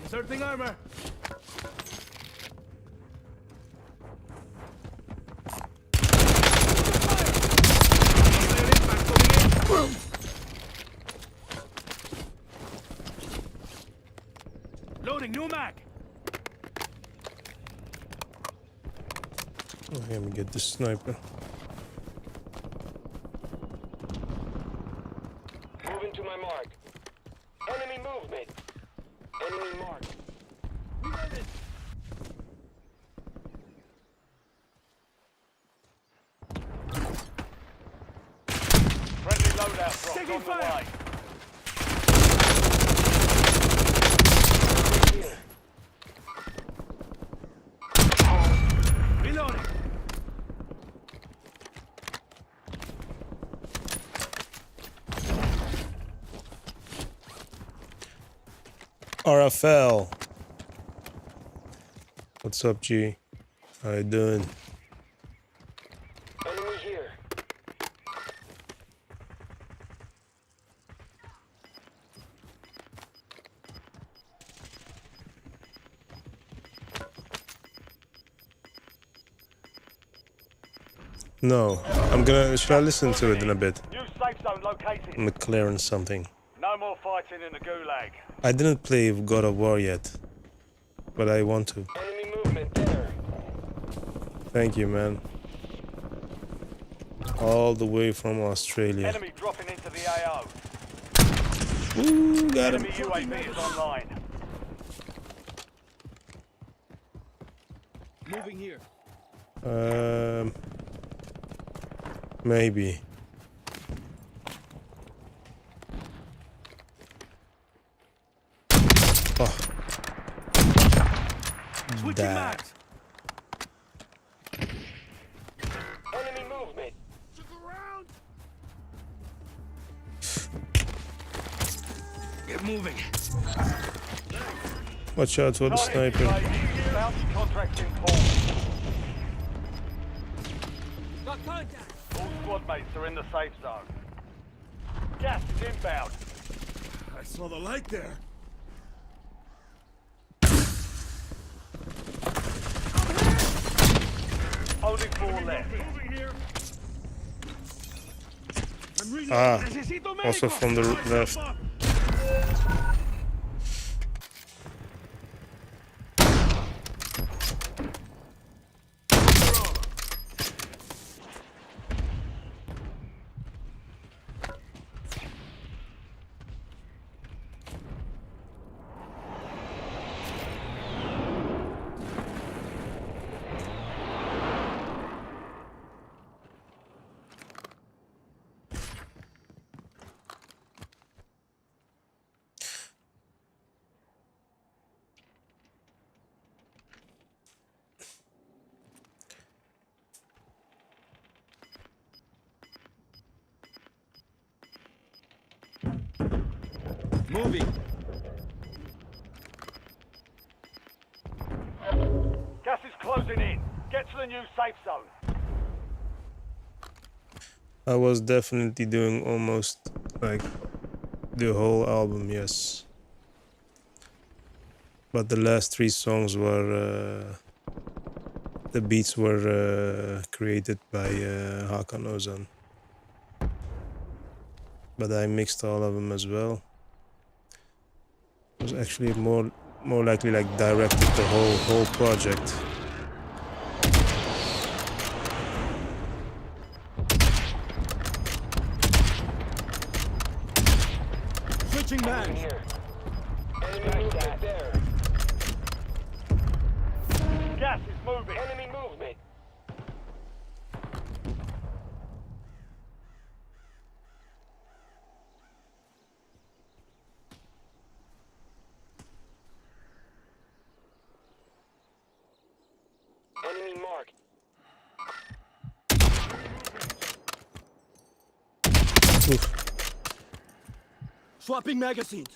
Inserting armor. Loading new mag. Oh, let me get the sniper. Moving to my mark. Enemy movement. Enemy mark. Friendly loadout drops Taking on the fire. way. Here. Reloading. RFL. What's up, G? How you doing? Enemy here. No. I'm gonna... Should I listen to it in a bit? New safe zone located. I'm clearing something. No more fighting in the gulag. I didn't play God of War yet. But I want to. Enemy movement there. Thank you, man. All the way from Australia. Enemy dropping into the AO. Ooh, got him. Enemy UAV is online. Moving here. Maybe. Oh. Switching That. mags. Enemy movement. Get moving. Watch out for the Target sniper. UAV. Bounty contract in port. Got contact. All squad mates are in the safe zone. Gas is inbound. I saw the light there. Only 4 left. Moving here. I'm reloading. Ah, Necesito also médico. from the left. Moving. Gas is closing in. safe zone. I was definitely doing almost like the whole album, yes. But the last 3 songs were the beats were created by Hakan Ozan. But I mixed all of them as well. It was actually more likely like directed the whole project. Switching Moving man. here. Enemy movement there. Gas is moving. Enemy movement. Enemy marked. Oof. Swapping magazines.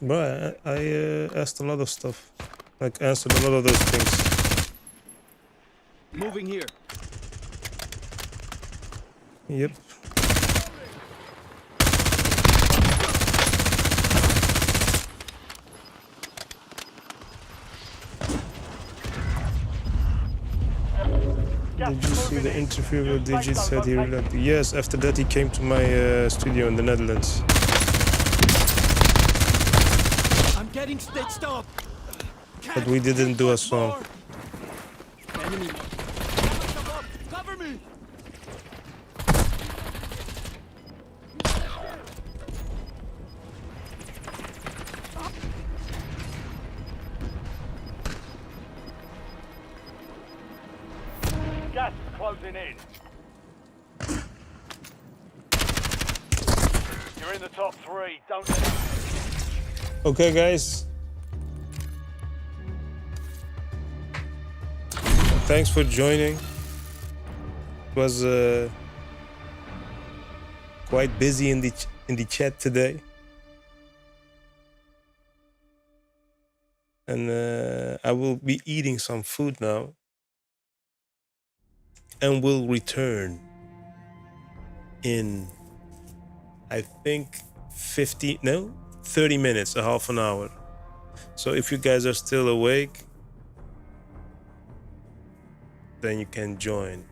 Bro, I asked a lot of stuff. Like answered a lot of those things. Moving here. Yep. Did you see the interview where Digit said he really liked it? Yes, after that he came to my studio in the Netherlands. I'm getting stitched up. But we didn't do a song. Enemy. Cover me. Gas is closing in. You're in the top 3. Don't let it... Okay, guys. Thanks for joining. It was quite busy in the chat today, and I will be eating some food now, and will return in, I think, 30 minutes, a half an hour. So if you guys are still awake, then you can join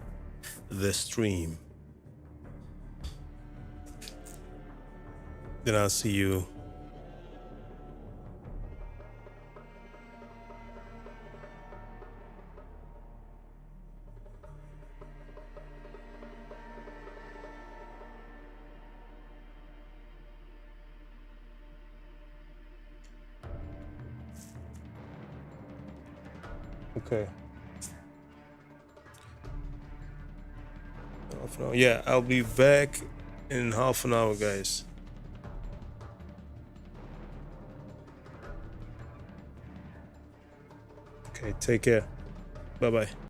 the stream. Then I'll see you. Okay. Half an hour. Yeah, I'll be back in half an hour, guys. Okay, take care. Bye-bye.